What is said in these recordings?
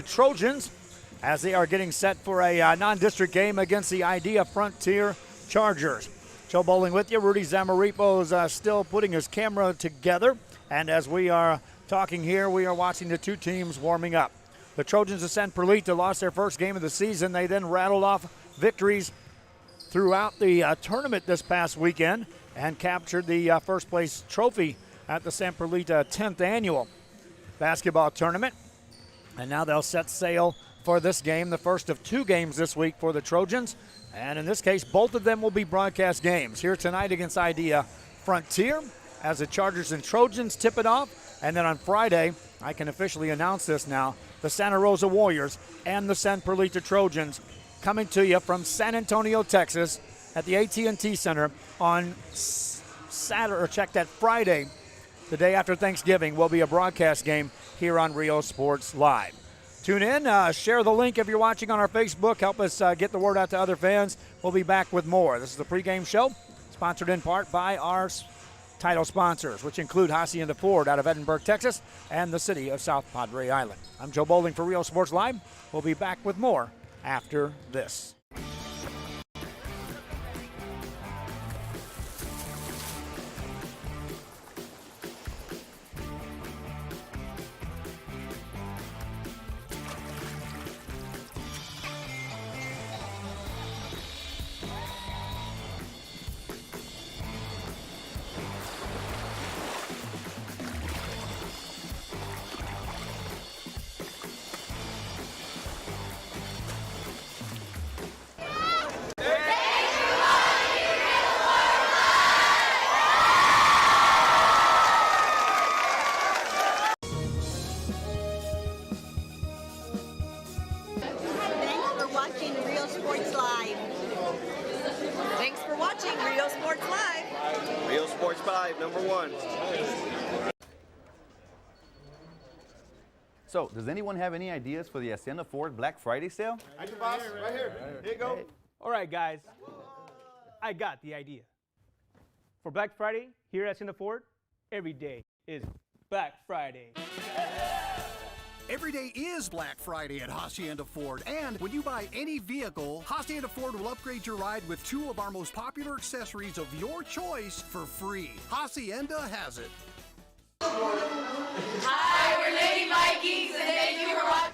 Trojans as they are getting set for a non-district game against the Idea Frontier Chargers. Joe Bowling with you. Rudy Zamaripo is still putting his camera together. And as we are talking here, we are watching the two teams warming up. The Trojans of San Perlita lost their first game of the season. They then rattled off victories throughout the tournament this past weekend and captured the first place trophy at the San Perlita 10th annual basketball tournament. And now they'll set sail for this game, the first of two games this week for the Trojans. And in this case, both of them will be broadcast games. Here tonight against Idea Frontier as the Chargers and Trojans tip it off. And then on Friday, I can officially announce this now, the Santa Rosa Warriors and the San Perlita Trojans coming to you from San Antonio, Texas at the AT&T Center on Friday, the day after Thanksgiving, will be a broadcast game here on Rio Sports Live. Tune in, share the link if you're watching on our Facebook. Help us get the word out to other fans. We'll be back with more. This is the Pregame Show, sponsored in part by our title sponsors, which include Hacienda Ford out of Edinburgh, Texas, and the city of South Padre Island. I'm Joe Bowling for Rio Sports Live. We'll be back with more after this. So, does anyone have any ideas for the Hacienda Ford Black Friday sale? I do, boss. Right here. Here you go. Hey. All right, guys. I got the idea. For Black Friday, here at Hacienda Ford, every day is Black Friday. Every day is Black Friday at Hacienda Ford, and when you buy any vehicle, Hacienda Ford will upgrade your ride with two of our most popular accessories of your choice for free. Hacienda has it. Hi, we're Lady Vikings, and thank you for watching.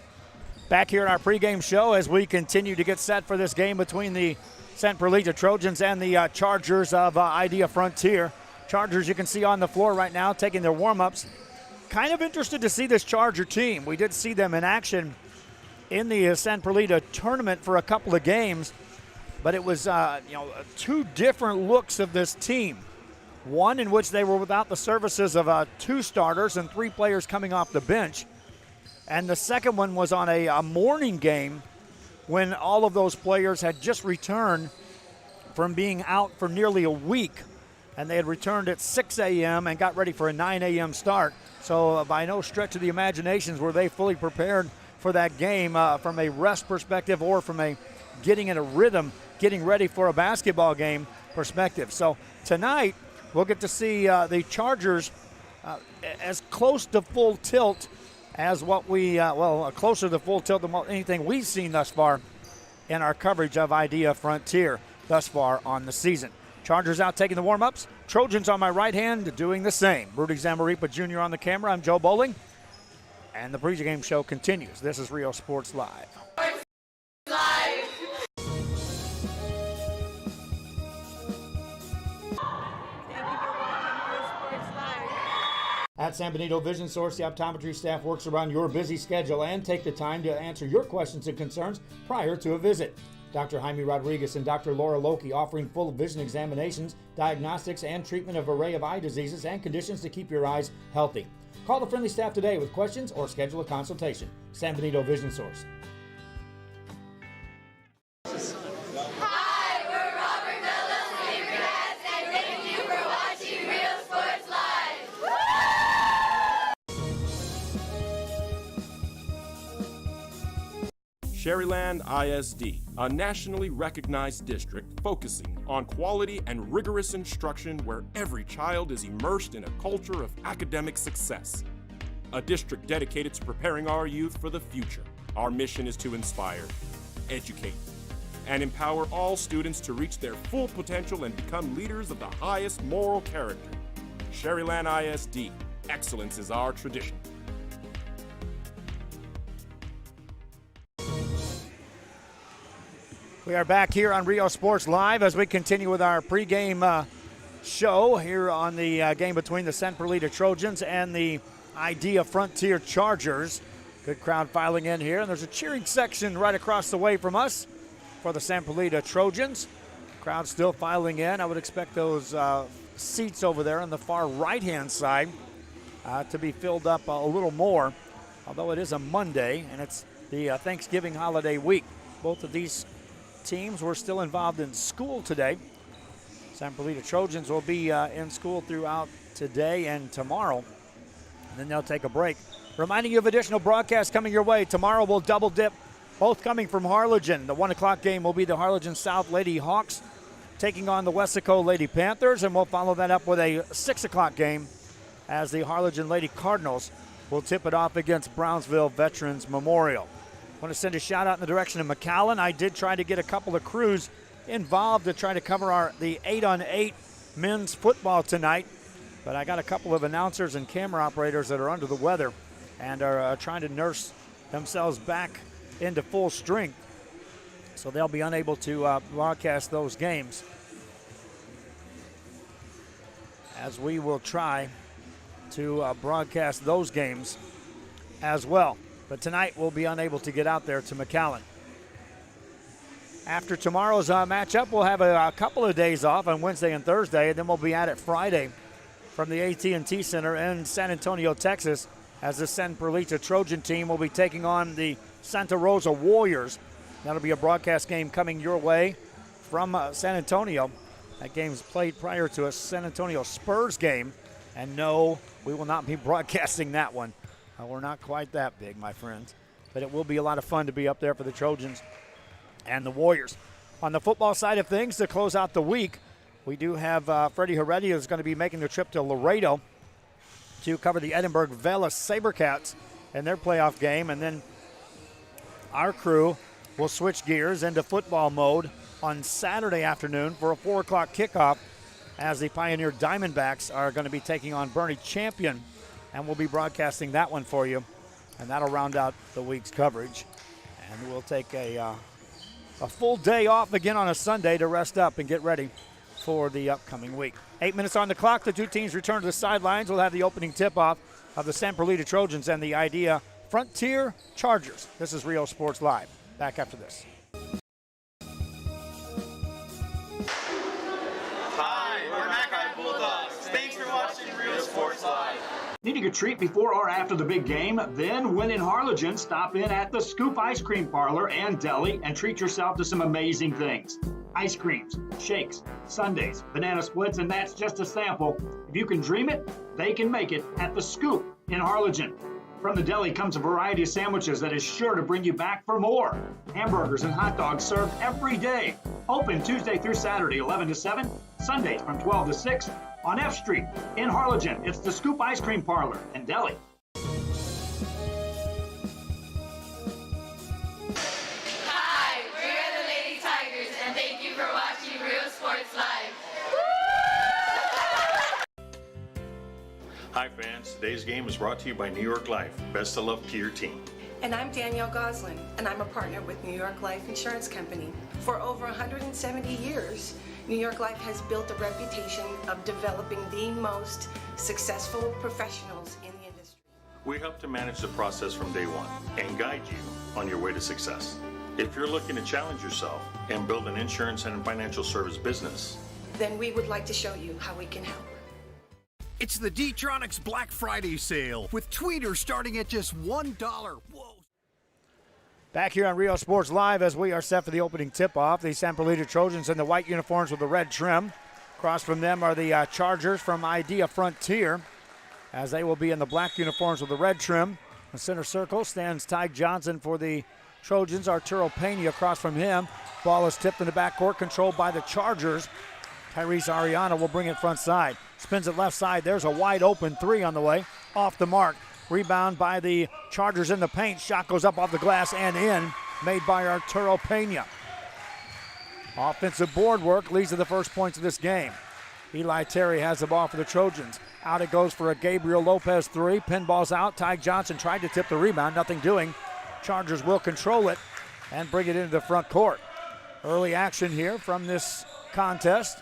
Back here in our pregame show as we continue to get set for this game between the San Perlita Trojans and the Chargers of Idea Frontier. Chargers, you can see on the floor right now taking their warm-ups. Kind of interested to see this Charger team. We did see them in action in the San Perlita tournament for a couple of games, but it was two different looks of this team. One in which they were without the services of two starters and three players coming off the bench. And the second one was on a morning game when all of those players had just returned from being out for nearly a week. And they had returned at 6 a.m. and got ready for a 9 a.m. start. So by no stretch of the imaginations were they fully prepared for that game from a rest perspective or from a getting in a rhythm, getting ready for a basketball game perspective. So tonight, we'll get to see the Chargers as close to full tilt as what we, closer to full tilt than anything we've seen thus far in our coverage of Idea Frontier thus far on the season. Chargers out taking the warm-ups. Trojans on my right hand doing the same. Rudy Zamaripa Jr. on the camera. I'm Joe Bowling. And the pregame show continues. This is Rio Sports Live. At San Benito Vision Source, the optometry staff works around your busy schedule and take the time to answer your questions and concerns prior to a visit. Dr. Jaime Rodriguez and Dr. Laura Loki offering full vision examinations, diagnostics, and treatment of an array of eye diseases and conditions to keep your eyes healthy. Call the friendly staff today with questions or schedule a consultation. San Benito Vision Source. Hi, we're Robert Bella's favorite hats, and thank you for watching Real Sports Live. Sherryland ISD, a nationally recognized district focusing on quality and rigorous instruction where every child is immersed in a culture of academic success. A district dedicated to preparing our youth for the future. Our mission is to inspire, educate, and empower all students to reach their full potential and become leaders of the highest moral character. Sherryland ISD, excellence is our tradition. We are back here on Rio Sports Live as we continue with our pregame show here on the game between the San Perlita Trojans and the Idea Frontier Chargers. Good crowd filing in here, and there's a cheering section right across the way from us for the San Perlita Trojans. Crowd still filing in. I would expect those seats over there on the far right-hand side to be filled up a little more, although it is a Monday and it's the Thanksgiving holiday week. Both of these teams were still involved in school today. San Perlita Trojans will be in school throughout today and tomorrow, and then they'll take a break. Reminding you of additional broadcasts coming your way. Tomorrow we'll double dip, both coming from Harlingen. The 1 o'clock game will be the Harlingen South Lady Hawks taking on the Wessico Lady Panthers, and we'll follow that up with a 6 o'clock game as the Harlingen Lady Cardinals will tip it off against Brownsville Veterans Memorial. I want to send a shout out in the direction of McAllen. I did try to get a couple of crews involved to try to cover the 8-on-8 men's football tonight, but I got a couple of announcers and camera operators that are under the weather and are trying to nurse themselves back into full strength, so they'll be unable to broadcast those games, as we will try to broadcast those games as well. But tonight we'll be unable to get out there to McAllen. After tomorrow's matchup, we'll have a couple of days off on Wednesday and Thursday, and then we'll be at it Friday from the AT&T Center in San Antonio, Texas, as the San Perlita Trojan team will be taking on the Santa Rosa Warriors. That'll be a broadcast game coming your way from San Antonio. That game's played prior to a San Antonio Spurs game, and no, we will not be broadcasting that one. We're not quite that big, my friends, but it will be a lot of fun to be up there for the Trojans and the Warriors. On the football side of things, to close out the week, we do have Freddie Heredia is going to be making the trip to Laredo to cover the Edinburgh Vela Sabercats in their playoff game, and then our crew will switch gears into football mode on Saturday afternoon for a 4 o'clock kickoff as the Pioneer Diamondbacks are going to be taking on Bernie Champion, and we'll be broadcasting that one for you, and that'll round out the week's coverage. And we'll take a full day off again on a Sunday to rest up and get ready for the upcoming week. 8 minutes on the clock. The two teams return to the sidelines. We'll have the opening tip-off of the San Perlita Trojans and the Idea Frontier Chargers. This is Rio Sports Live. Back after this. Hi, we're Mackay Bulldogs. Thanks for watching Rio Sports Live. Needing a treat before or after the big game? Then, when in Harlingen, stop in at the Scoop Ice Cream Parlor and Deli and treat yourself to some amazing things. Ice creams, shakes, sundaes, banana splits, and that's just a sample. If you can dream it, they can make it at the Scoop in Harlingen. From the deli comes a variety of sandwiches that is sure to bring you back for more. Hamburgers and hot dogs served every day. Open Tuesday through Saturday, 11 to 7, Sundays from 12 to 6. On F Street in Harlingen, it's the Scoop Ice Cream Parlor and Deli. Hi, we're the Lady Tigers, and thank you for watching Real Sports Live. Hi fans, today's game is brought to you by New York Life. Best of luck to your team. And I'm Danielle Goslin, and I'm a partner with New York Life Insurance Company. For over 170 years, New York Life has built a reputation of developing the most successful professionals in the industry. We help to manage the process from day one and guide you on your way to success. If you're looking to challenge yourself and build an insurance and financial service business, then we would like to show you how we can help. It's the D-Tronics Black Friday sale with tweeters starting at just $1. Whoa. Back here on Rio Sports Live as we are set for the opening tip-off. The San Perlita Trojans in the white uniforms with the red trim. Across from them are the Chargers from Idea Frontier, as they will be in the black uniforms with the red trim. In the center circle stands Ty Johnson for the Trojans. Arturo Pena across from him. Ball is tipped in the backcourt, controlled by the Chargers. Tyrese Ariana will bring it front side. Spins it left side. There's a wide open three on the way. Off the mark. Rebound by the Chargers in the paint. Shot goes up off the glass and in, made by Arturo Pena. Offensive board work leads to the first points of this game. Eli Terry has the ball for the Trojans. Out it goes for a Gabriel Lopez three. Pinball's out. Ty Johnson tried to tip the rebound. Nothing doing. Chargers will control it and bring it into the front court. Early action here from this contest.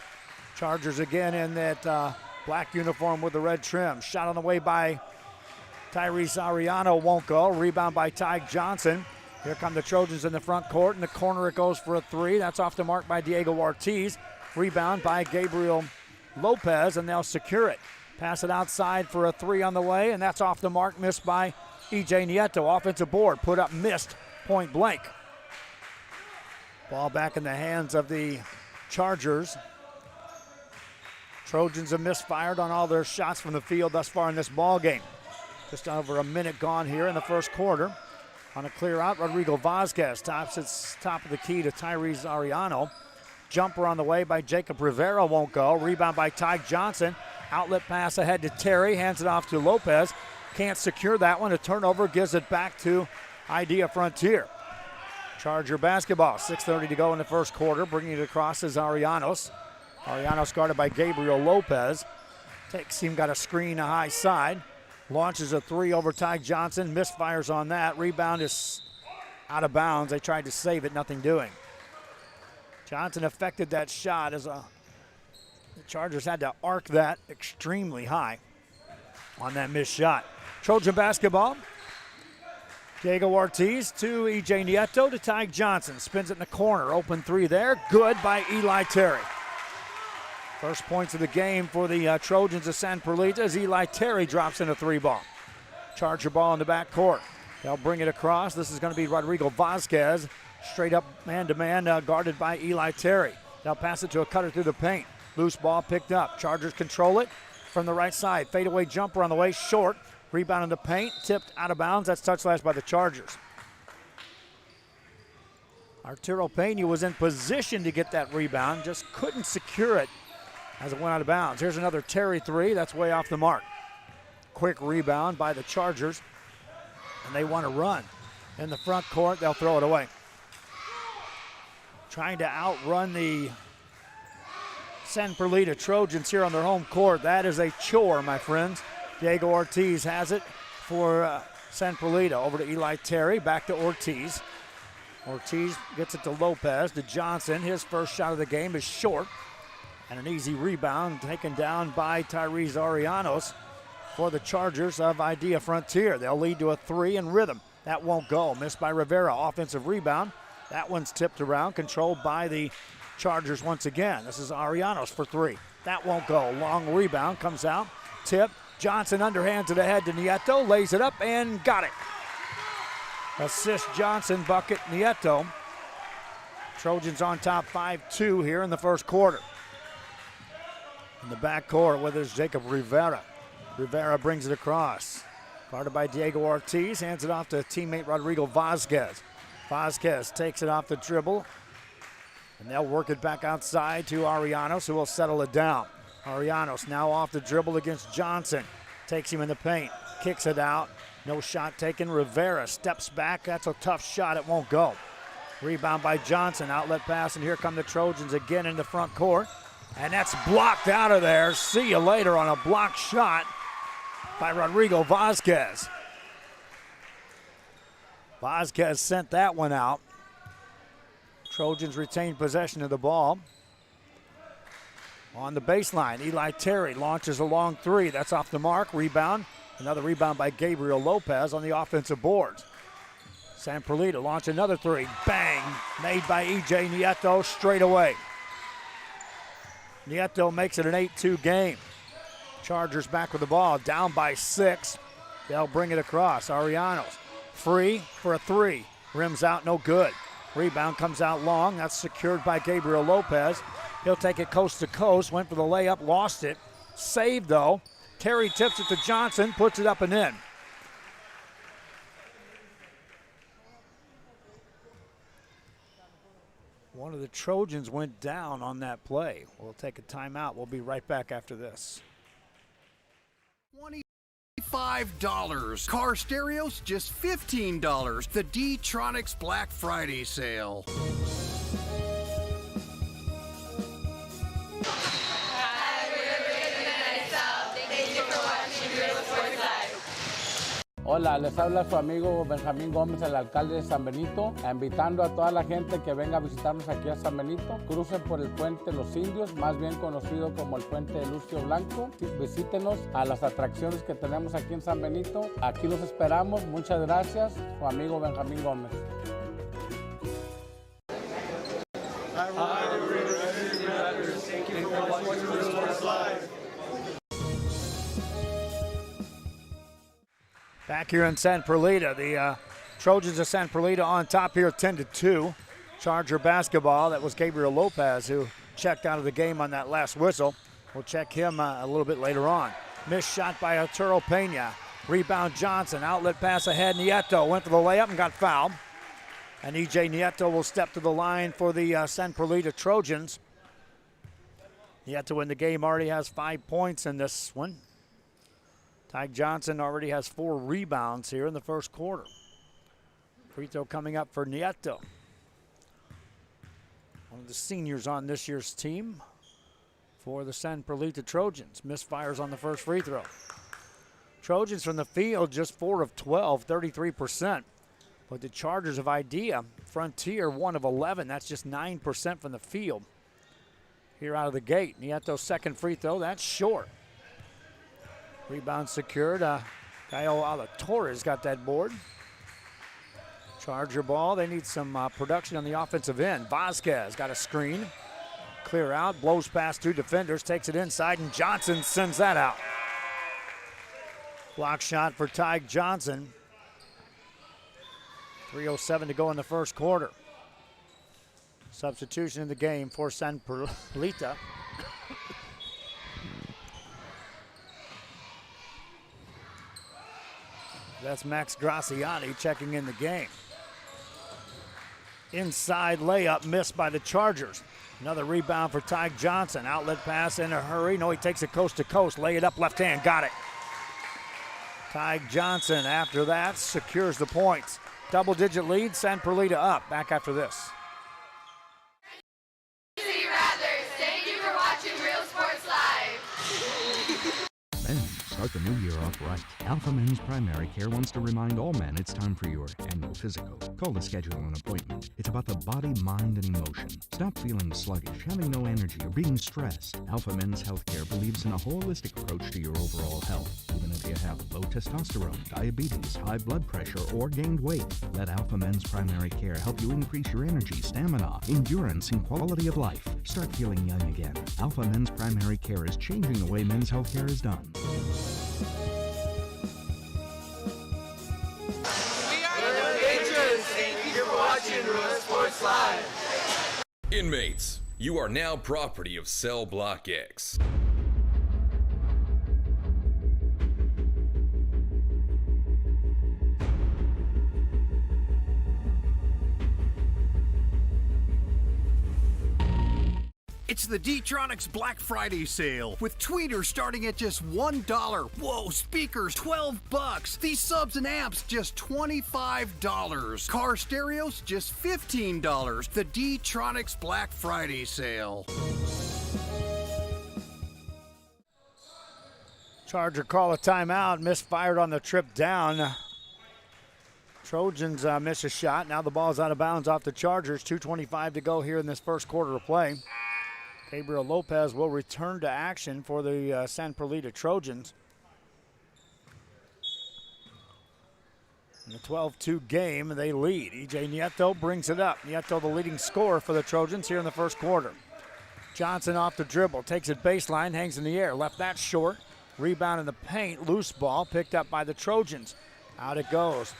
Chargers again in that black uniform with the red trim. Shot on the way by Tyrese Ariano, won't go. Rebound by Ty Johnson. Here come the Trojans in the front court. In the corner it goes for a three. That's off the mark by Diego Ortiz. Rebound by Gabriel Lopez, and they'll secure it. Pass it outside for a three on the way, and that's off the mark. Missed by E.J. Nieto. Offensive board, put up, missed, point blank. Ball back in the hands of the Chargers. Trojans have misfired on all their shots from the field thus far in this ball game. Just over a minute gone here in the first quarter. On a clear out, Rodrigo Vazquez tops its top of the key to Tyrese Ariano. Jumper on the way by Jacob Rivera, won't go. Rebound by Ty Johnson. Outlet pass ahead to Terry, hands it off to Lopez. Can't secure that one. A turnover gives it back to Idea Frontier. Charger basketball, 6:30 to go in the first quarter. Bringing it across is Arianos. Arianos guarded by Gabriel Lopez. Takes him, got a screen, a high side. Launches a three over Ty Johnson. Misfires on that. Rebound is out of bounds. They tried to save it, nothing doing. Johnson affected that shot as the Chargers had to arc that extremely high on that missed shot. Trojan basketball. Diego Ortiz to E.J. Nieto to Ty Johnson. Spins it in the corner. Open three there. Good by Eli Terry. First points of the game for the Trojans of San Perlita as Eli Terry drops in a three ball. Charger ball in the back court. They'll bring it across. This is going to be Rodrigo Vazquez. Straight up man-to-man guarded by Eli Terry. They'll pass it to a cutter through the paint. Loose ball picked up. Chargers control it from the right side. Fadeaway jumper on the way, short. Rebound in the paint, tipped out of bounds. That's touched last by the Chargers. Arturo Pena was in position to get that rebound, just couldn't secure it as it went out of bounds. Here's another Terry three. That's way off the mark. Quick rebound by the Chargers, and they want to run. In the front court, they'll throw it away. Trying to outrun the San Perlita Trojans here on their home court. That is a chore, my friends. Diego Ortiz has it for San Perlita. Over to Eli Terry, back to Ortiz. Ortiz gets it to Lopez, to Johnson. His first shot of the game is short. And an easy rebound taken down by Tyrese Arianos for the Chargers of Idea Frontier. They'll lead to a three in rhythm. That won't go. Missed by Rivera. Offensive rebound. That one's tipped around, controlled by the Chargers once again. This is Arianos for three. That won't go. Long rebound comes out. Tip. Johnson underhand to the head to Nieto. Lays it up and got it. Assist Johnson, bucket Nieto. Trojans on top 5-2 here in the first quarter. In the backcourt with us, Jacob Rivera. Rivera brings it across. Guarded by Diego Ortiz. Hands it off to teammate Rodrigo Vazquez. Vazquez takes it off the dribble. And they'll work it back outside to Arianos, who will settle it down. Arianos now off the dribble against Johnson. Takes him in the paint. Kicks it out. No shot taken. Rivera steps back. That's a tough shot. It won't go. Rebound by Johnson. Outlet pass, and here come the Trojans again in the front court. And that's blocked out of there. See you later on a blocked shot by Rodrigo Vazquez. Vazquez sent that one out. Trojans retain possession of the ball. On the baseline, Eli Terry launches a long three. That's off the mark. Rebound. Another rebound by Gabriel Lopez on the offensive boards. San Perlita launch another three. Bang! Made by E.J. Nieto straight away. Nieto makes it an 8-2 game. Chargers back with the ball, down by 6. They'll bring it across. Arianos free for a three. Rims out, no good. Rebound comes out long. That's secured by Gabriel Lopez. He'll take it coast to coast. Went for the layup, lost it. Saved though. Terry tips it to Johnson, puts it up and in. One of the Trojans went down on that play. We'll take a timeout. We'll be right back after this. $25. Car stereos, just $15. The D-Tronics Black Friday sale. Hola, les habla su amigo Benjamín Gómez, el alcalde de San Benito, invitando a toda la gente que venga a visitarnos aquí a San Benito. Crucen por el puente Los Indios, más bien conocido como el puente de Lucio Blanco. Visítenos a las atracciones que tenemos aquí en San Benito. Aquí los esperamos. Muchas gracias, su amigo Benjamín Gómez. Back here in San Perlita, the Trojans of San Perlita on top here 10-2. Charger basketball. That was Gabriel Lopez who checked out of the game on that last whistle. We'll check him a little bit later on. Missed shot by Arturo Pena. Rebound Johnson. Outlet pass ahead. Nieto went for the layup and got fouled. And E.J. Nieto will step to the line for the San Perlita Trojans. Nieto in the game already has 5 points in this one. Ty Johnson already has 4 rebounds here in the first quarter. Free throw coming up for Nieto. One of the seniors on this year's team for the San Perlita Trojans. Misfires on the first free throw. Trojans from the field just 4 of 12, 33%. But the Chargers of Idea, Frontier 1 of 11. That's just 9% from the field. Here out of the gate, Nieto's second free throw, that's short. Rebound secured. Caio Alatorres got that board. Charger ball. They need some production on the offensive end. Vasquez got a screen. Clear out. Blows past 2 defenders. Takes it inside, and Johnson sends that out. Block shot for Ty Johnson. 3:07 to go in the first quarter. Substitution in the game for San Perlita. That's Max Graziani checking in the game. Inside layup missed by the Chargers. Another rebound for Ty Johnson. Outlet pass in a hurry. No, he takes it coast to coast. Lay it up left hand. Got it. Ty Johnson after that secures the points. Double-digit lead. San Perlita up. Back after this. Thank you for watching Real Sports Live. Men, start the new year off right. Alpha Men's Primary Care wants to remind all men it's time for your annual physical. Call to schedule an appointment. It's about the body, mind, and emotion. Stop feeling sluggish, having no energy, or being stressed. Alpha Men's Healthcare believes in a holistic approach to your overall health. Even if you have low testosterone, diabetes, high blood pressure, or gained weight, let Alpha Men's Primary Care help you increase your energy, stamina, endurance, and quality of life. Start feeling young again. Alpha Men's Primary Care is changing the way men's healthcare is done. Thank you for watching Real Sports Live. Inmates, you are now property of Cell Block X. It's the D-Tronics Black Friday sale with tweeters starting at just $1. Whoa, speakers $12. These subs and amps just $25. Car stereos just $15. The D-Tronics Black Friday sale. Charger call a timeout. Misfired on the trip down. Trojans miss a shot. Now the ball's out of bounds off the Chargers. 2:25 to go here in this first quarter of play. Gabriel Lopez will return to action for the San Perlita Trojans. In the 12-2 game, they lead. E.J. Nieto brings it up. Nieto the leading scorer for the Trojans here in the first quarter. Johnson off the dribble, takes it baseline, hangs in the air. Left that short. Rebound in the paint, loose ball picked up by the Trojans. Out it goes.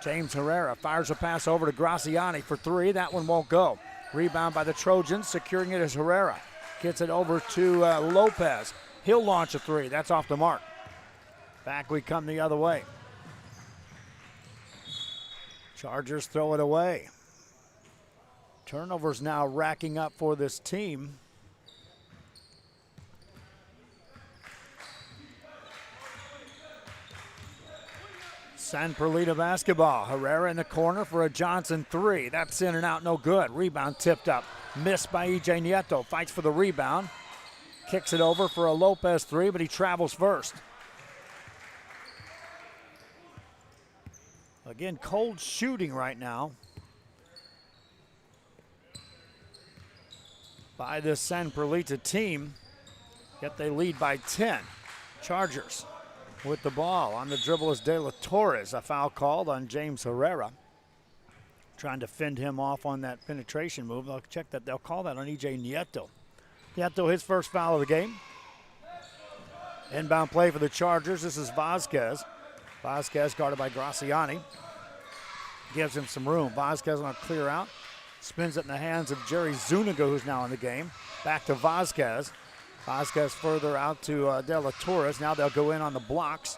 James Herrera fires a pass over to Graziani for 3. That one won't go. Rebound by the Trojans, securing it as Herrera. Gets it over to Lopez. He'll launch a 3. That's off the mark. Back we come the other way. Chargers throw it away. Turnovers now racking up for this team. San Perlita basketball. Herrera in the corner for a Johnson three. That's in and out, no good. Rebound tipped up. Missed by E.J. Nieto. Fights for the rebound. Kicks it over for a Lopez three, but he travels first. Again, cold shooting right now by this San Perlita team. Yet they lead by 10. Chargers with the ball. On the dribble is De La Torres. A foul called on James Herrera. Trying to fend him off on that penetration move. They'll check that. They'll call that on E.J. Nieto. Nieto, his first foul of the game. Inbound play for the Chargers. This is Vasquez. Vasquez guarded by Graciani. Gives him some room. Vasquez on a clear out. Spins it in the hands of Jerry Zuniga, who's now in the game. Back to Vasquez. Vasquez further out to De La Torres. Now they'll go in on the blocks.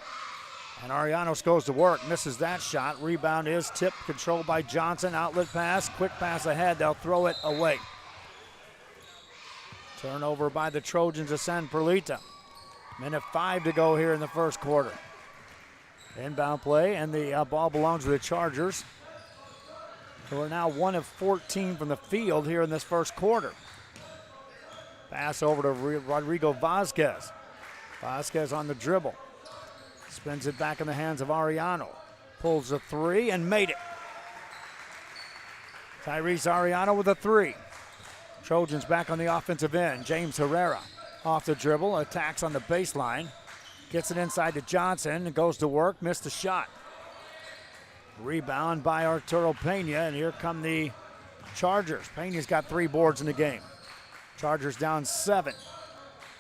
And Arianos goes to work. Misses that shot. Rebound is tipped. Controlled by Johnson. Outlet pass. Quick pass ahead. They'll throw it away. Turnover by the Trojans of San Perlita. Minute 5 to go here in the first quarter. Inbound play, and the ball belongs to the Chargers, who are now 1 of 14 from the field here in this first quarter. Pass over to Rodrigo Vasquez. Vasquez on the dribble. Spins it back in the hands of Ariano. Pulls a three and made it. Tyrese Ariano with a three. Trojans back on the offensive end. James Herrera off the dribble, attacks on the baseline. Gets it inside to Johnson and goes to work, missed the shot. Rebound by Arturo Pena, and here come the Chargers. Pena's got 3 boards in the game. Chargers down 7.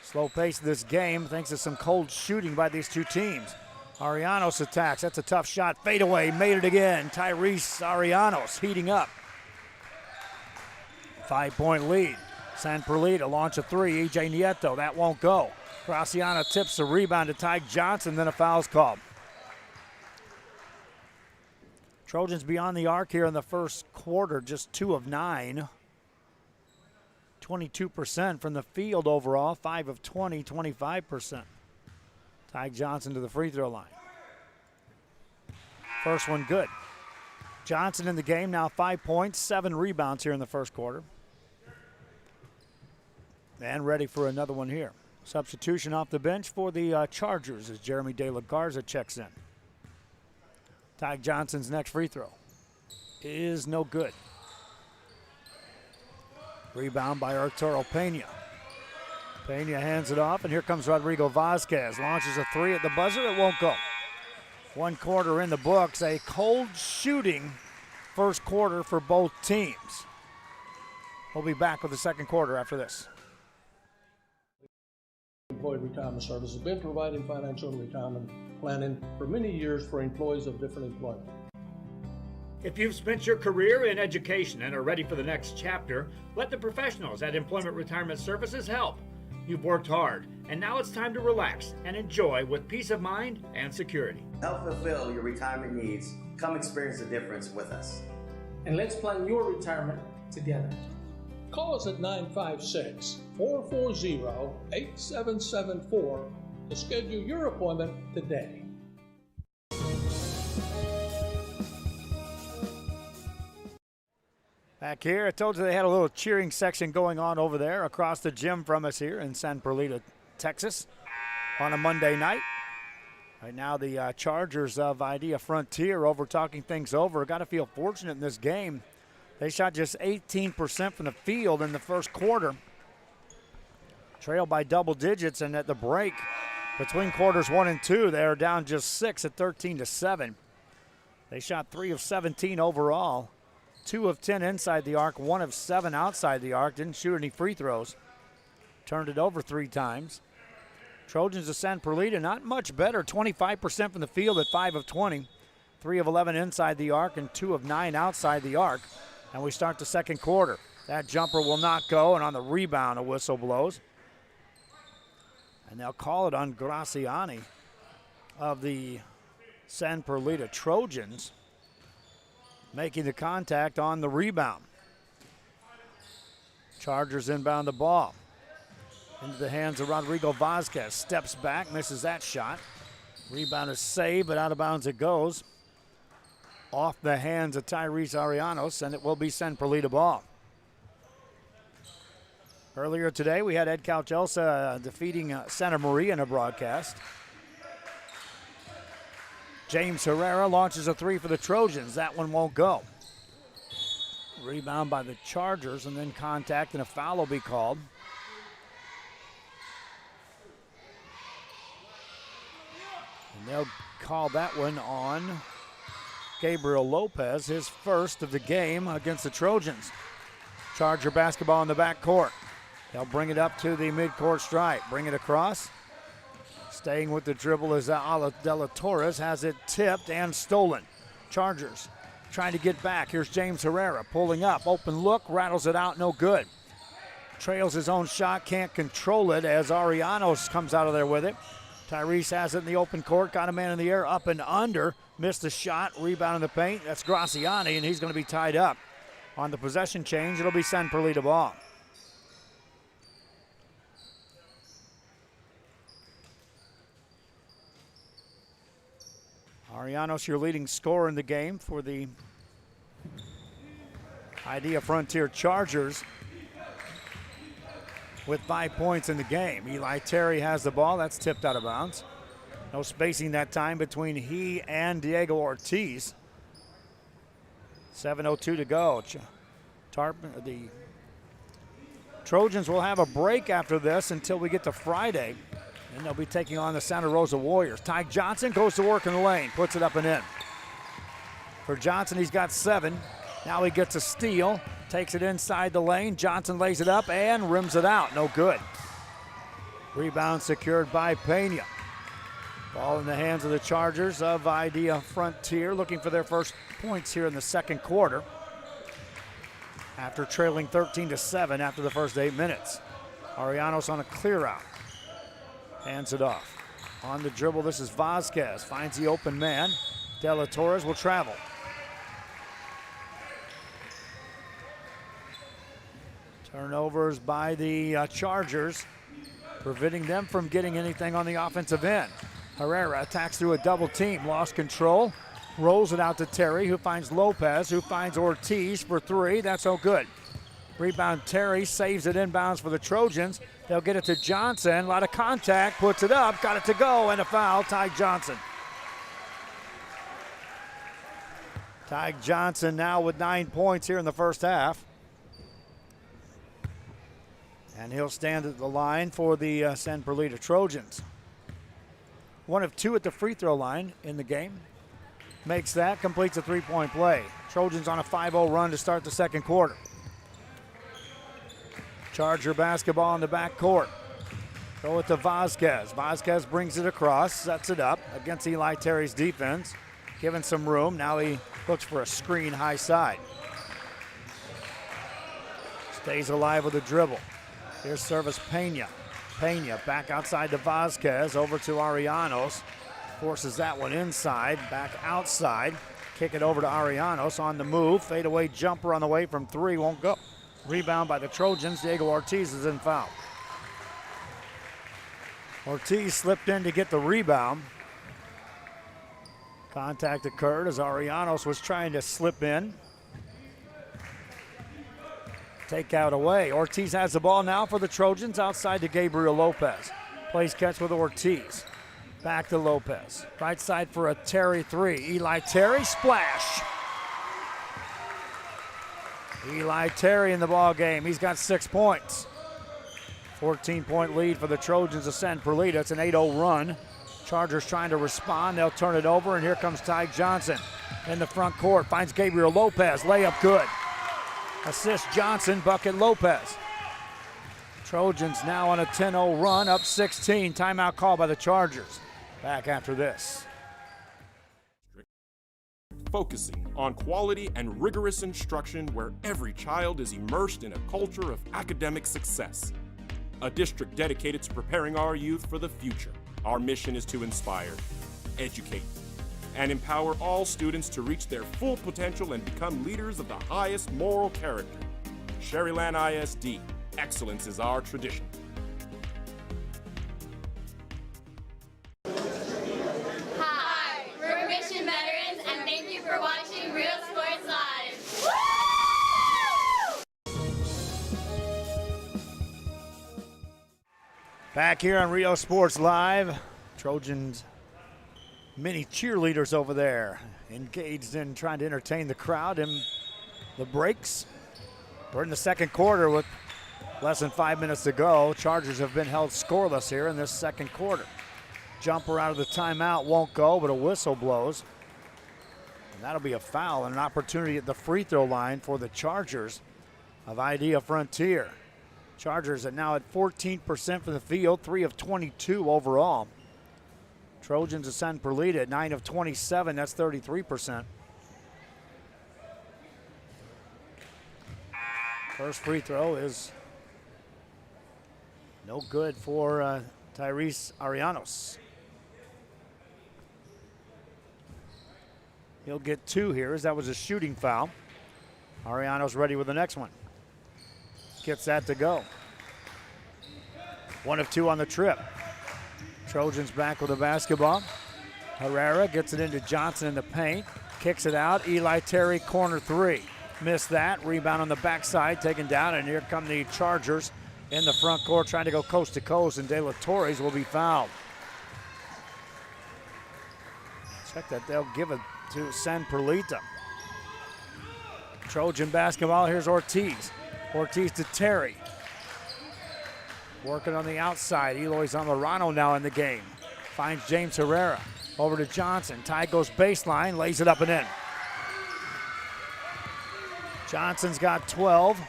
Slow pace of this game thanks to some cold shooting by these two teams. Arianos attacks, that's a tough shot. Fade away, made it again. Tyrese Arianos heating up. 5-point lead. San Perlita launch a three. E.J. Nieto, that won't go. Graciano tips the rebound to Ty Johnson, then a foul's called. Trojans beyond the arc here in the first quarter, just 2 of 9. 22% from the field overall, 5 of 20, 25%. Ty Johnson to the free throw line. First one good. Johnson in the game now, 5 points, 7 rebounds here in the first quarter. And ready for another one here. Substitution off the bench for the Chargers as Jeremy De La Garza checks in. Ty Johnson's next free throw is no good. Rebound by Arturo Pena. Pena hands it off, and here comes Rodrigo Vasquez. Launches a three at the buzzer. It won't go. 1 quarter in the books. A cold shooting first quarter for both teams. We'll be back with the second quarter after this. Employee Retirement Service has been providing financial and retirement planning for many years for employees of different employment. If you've spent your career in education and are ready for the next chapter, let the professionals at Employment Retirement Services help. You've worked hard, and now it's time to relax and enjoy with peace of mind and security. Help fulfill your retirement needs. Come experience the difference with us. And let's plan your retirement together. Call us at 956-440-8774 to schedule your appointment today. Back here, I told you they had a little cheering section going on over there across the gym from us here in San Perlita, Texas on a Monday night. Right now the Chargers of Idea Frontier over talking things over. Got to feel fortunate in this game. They shot just 18% from the field in the first quarter. Trailed by double digits, and at the break between quarters 1 and 2, they are down just 6 at 13-7. They shot 3 of 17 overall. 2 of 10 inside the arc, 1 of 7 outside the arc. Didn't shoot any free throws. Turned it over 3 times. Trojans of San Perlita not much better. 25% from the field at 5 of 20. 3 of 11 inside the arc and 2 of 9 outside the arc. And we start the second quarter. That jumper will not go, and on the rebound a whistle blows. And they'll call it on Graciani of the San Perlita Trojans, making the contact on the rebound. Chargers inbound the ball. Into the hands of Rodrigo Vasquez. Steps back, misses that shot. Rebound is saved, but out of bounds it goes. off the hands of Tyrese Arianos, and it will be San Perlita ball. Earlier today, we had Ed Calchelsa defeating Santa Maria in a broadcast. James Herrera launches a three for the Trojans. That one won't go. Rebound by the Chargers, and then contact and a foul will be called. And they'll call that one on Gabriel Lopez, his first of the game against the Trojans. Charger basketball in the backcourt. They'll bring it up to the midcourt stripe. Bring it across. Staying with the dribble as Dela Torres has it tipped and stolen. Chargers trying to get back. Here's James Herrera pulling up. Open look, rattles it out, no good. Trails his own shot, can't control it as Arianos comes out of there with it. Tyrese has it in the open court, got a man in the air, up and under. Missed the shot, rebound in the paint. That's Graciani, and he's going to be tied up. On the possession change, it'll be San Perlita ball. Arianos, your leading scorer in the game for the Idea Frontier Chargers with 5 points in the game. Eli Terry has the ball. That's tipped out of bounds. No spacing that time between he and Diego Ortiz. 7:02 to go. The Trojans will have a break after this until we get to Friday. And they'll be taking on the Santa Rosa Warriors. Ty Johnson goes to work in the lane, puts it up and in. For Johnson, he's got 7. Now he gets a steal, takes it inside the lane. Johnson lays it up and rims it out. No good. Rebound secured by Pena. Ball in the hands of the Chargers of Idea Frontier, looking for their first points here in the second quarter after trailing 13-7 after the first 8 minutes. Arianos on a clear out. Hands it off. On the dribble, this is Vasquez. Finds the open man. Dela Torres will travel. Turnovers by the Chargers, preventing them from getting anything on the offensive end. Herrera attacks through a double team. Lost control. Rolls it out to Terry, who finds Lopez, who finds Ortiz for 3. That's no good. Rebound Terry, saves it inbounds for the Trojans. They'll get it to Johnson. A lot of contact, puts it up, got it to go, and a foul. Ty Johnson. Ty Johnson now with 9 points here in the first half. And he'll stand at the line for the San Perlita Trojans. 1 of 2 at the free throw line in the game. Makes that, completes a 3-point play. Trojans on a 5-0 run to start the second quarter. Charger basketball in the backcourt. Throw it to Vasquez. Vasquez brings it across, sets it up against Eli Terry's defense. Given some room, now he looks for a screen high side. Stays alive with a dribble. Here's service Pena. Pena back outside to Vasquez, over to Arianos. Forces that one inside, back outside. Kick it over to Arianos on the move. Fadeaway jumper on the way from 3, won't go. Rebound by the Trojans. Diego Ortiz is in foul. Ortiz slipped in to get the rebound. Contact occurred as Arianos was trying to slip in. Takeout away. Ortiz has the ball now for the Trojans outside to Gabriel Lopez. Plays catch with Ortiz. Back to Lopez. Right side for a Terry 3. Eli Terry, splash. Eli Terry in the ball game. He's got 6 points. 14-point lead for the Trojans of San Perlita. It's an 8-0 run. Chargers trying to respond. They'll turn it over, and here comes Ty Johnson in the front court. Finds Gabriel Lopez. Layup good. Assist Johnson, bucket Lopez. Trojans now on a 10-0 run, up 16. Timeout call by the Chargers. Back after this. Focusing on quality and rigorous instruction where every child is immersed in a culture of academic success. A district dedicated to preparing our youth for the future. Our mission is to inspire, educate, and empower all students to reach their full potential and become leaders of the highest moral character. Sherryland ISD, excellence is our tradition. Hi, we're Mission Veterans, and thank you for watching Back here on Rio Sports Live, Trojans many cheerleaders over there engaged in trying to entertain the crowd in the breaks. We're in the second quarter with less than 5 minutes to go. Chargers have been held scoreless here in this second quarter. Jumper out of the timeout won't go, but a whistle blows. And that'll be a foul and an opportunity at the free throw line for the Chargers of Idea Frontier. Chargers are now at 14% from the field, 3 of 22 overall. Trojans of San Perlita at 9 of 27, that's 33%. First free throw is no good for Tyrese Arianos. He'll get 2 here, as that was a shooting foul. Arianos ready with the next one. Gets that to go. 1 of 2 on the trip. Trojans back with the basketball. Herrera gets it into Johnson in the paint. Kicks it out. Eli Terry, corner 3. Missed that. Rebound on the backside, taken down, and here come the Chargers in the front court trying to go coast to coast, and De La Torres will be fouled. Check that. They'll give it to San Perlita. Trojan basketball. Here's Ortiz. Ortiz to Terry. Working on the outside. Eloy Zamorano now in the game. Finds James Herrera. Over to Johnson. Ty goes baseline. Lays it up and in. Johnson's got 12.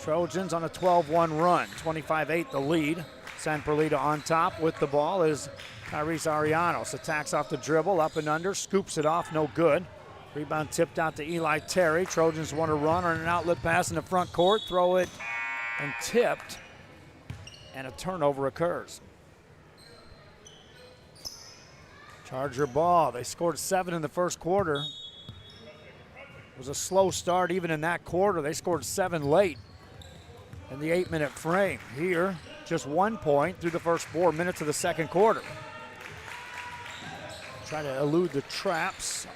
Trojans on a 12-1 run. 25-8 the lead. San Perlita on top with the ball is Tyrese Arianos. Attacks off the dribble. Up and under. Scoops it off. No good. Rebound tipped out to Eli Terry. Trojans want to run on an outlet pass in the front court. Throw it and tipped. And a turnover occurs. Charger ball. They scored 7 in the first quarter. It was a slow start even in that quarter. They scored 7 late in the 8-minute frame. Here, just 1 point through the first 4 minutes of the second quarter. Try to elude the traps.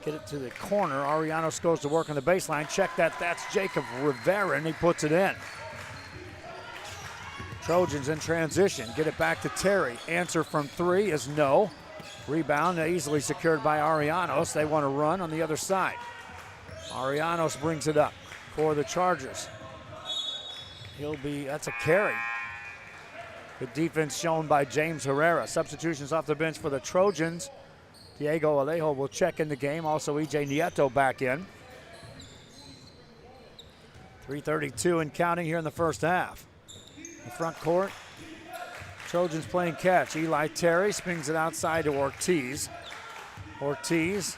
Get it to the corner. Arianos goes to work on the baseline. Check that. That's Jacob Rivera, and he puts it in. Trojans in transition. Get it back to Terry. Answer from 3 is no. Rebound easily secured by Arianos. They want to run on the other side. Arianos brings it up for the Chargers. That's a carry. Good defense shown by James Herrera. Substitutions off the bench for the Trojans. Diego Alejo will check in the game. Also, E.J. Nieto back in. 3:32 and counting here in the first half. The front court, Trojans playing catch. Eli Terry spins it outside to Ortiz. Ortiz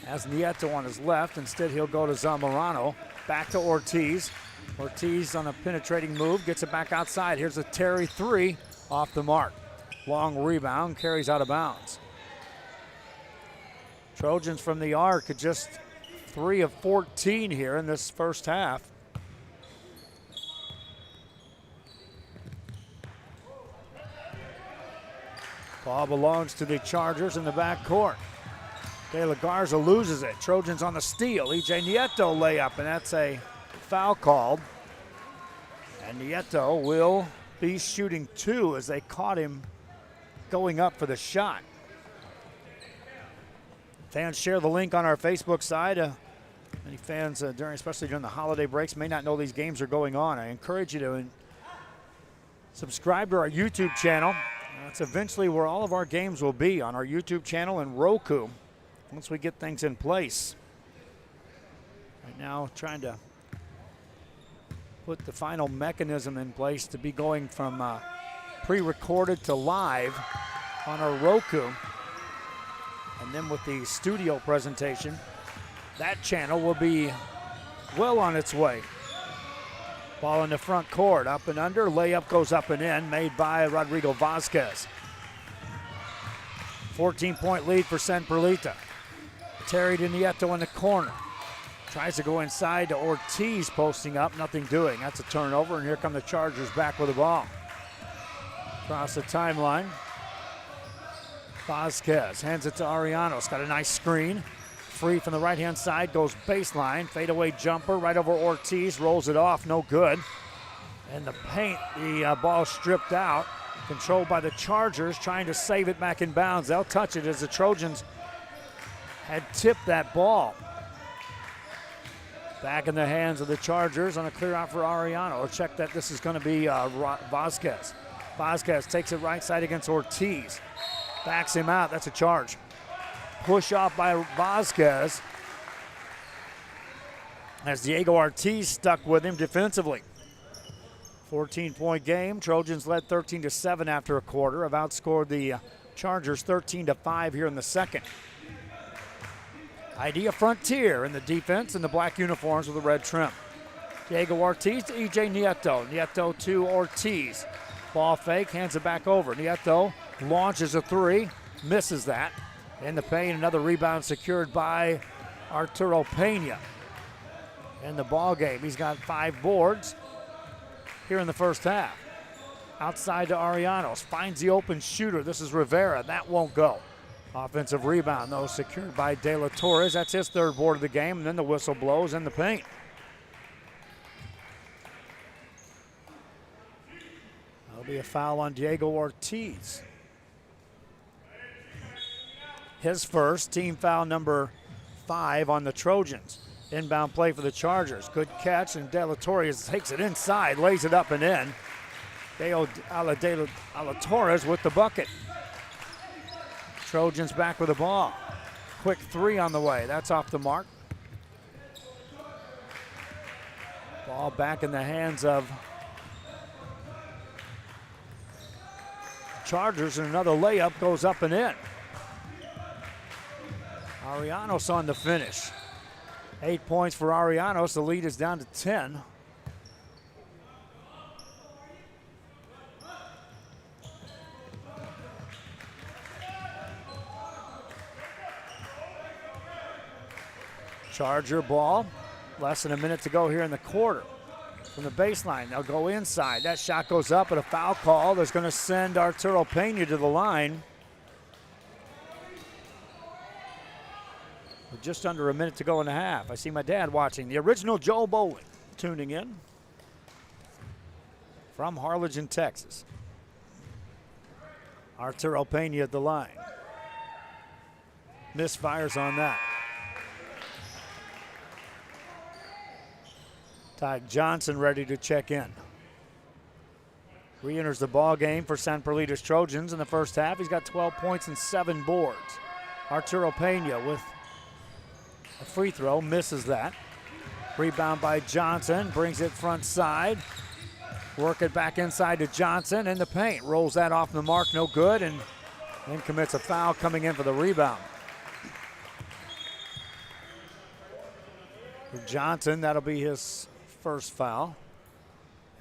has Nieto on his left. Instead, he'll go to Zamorano. Back to Ortiz. Ortiz on a penetrating move, gets it back outside. Here's a Terry 3 off the mark. Long rebound, carries out of bounds. Trojans from the arc at just 3 of 14 here in this first half. Ball belongs to the Chargers in the back court. De La Garza loses it. Trojans on the steal. E.J. Nieto layup, and that's a foul called. And Nieto will be shooting 2 as they caught him going up for the shot. Fans, share the link on our Facebook side. Many fans, especially during the holiday breaks, may not know these games are going on. I encourage you to subscribe to our YouTube channel. That's eventually where all of our games will be, on our YouTube channel and Roku, once we get things in place. Right now, trying to put the final mechanism in place to be going from pre-recorded to live on our Roku. And then with the studio presentation, that channel will be well on its way. Ball in the front court, up and under, layup goes up and in, made by Rodrigo Vasquez. 14-point lead for San Perlita. Terry to Nieto in the corner. Tries to go inside to Ortiz, posting up, nothing doing. That's a turnover, and here come the Chargers back with the ball. Across the timeline. Vasquez hands it to Arianos, got a nice screen. Free from the right-hand side, goes baseline, fadeaway jumper right over Ortiz, rolls it off, no good. In the paint, the ball stripped out, controlled by the Chargers, trying to save it back in bounds. They'll touch it as the Trojans had tipped that ball. Back in the hands of the Chargers on a clear out for Ariano. Or check that this is going to be Vasquez. Vasquez takes it right side against Ortiz. Backs him out. That's a charge. Push off by Vasquez as Diego Ortiz stuck with him defensively. 14-point game. Trojans led 13-7 after a quarter. Have outscored the Chargers 13-5 here in the second. Idea Frontier in the defense in the black uniforms with the red trim. Diego Ortiz to EJ Nieto. Nieto to Ortiz. Ball fake, hands it back over. Nieto launches a three, misses that. In the paint, another rebound secured by Arturo Pena. In the ball game, he's got 5 boards here in the first half. Outside to Arianos, finds the open shooter. This is Rivera, that won't go. Offensive rebound, though, secured by De La Torres. That's his 3rd board of the game, and then the whistle blows in the paint. That'll be a foul on Diego Ortiz. His first, team foul number 5 on the Trojans. Inbound play for the Chargers. Good catch, and De La Torres takes it inside, lays it up and in. De La Torres with the bucket. Trojans back with the ball. Quick 3 on the way. That's off the mark. Ball back in the hands of Chargers, and another layup goes up and in. Arianos on the finish. 8 points for Arianos. The lead is down to 10. Charger ball. Less than a minute to go here in the quarter. From the baseline, they'll go inside. That shot goes up, and a foul call that's going to send Arturo Pena to the line. With just under a minute to go in the half. I see my dad watching. The original Joe Bowling tuning in from Harlingen, Texas. Arturo Pena at the line. Misfires on that. Ty Johnson ready to check in. Re-enters the ball game for San Perlita's Trojans in the first half. He's got 12 points and 7 boards. Arturo Pena with a free throw, misses that. Rebound by Johnson, brings it front side. Work it back inside to Johnson in the paint. Rolls that off the mark, no good, and then commits a foul coming in for the rebound. For Johnson, that'll be his first foul.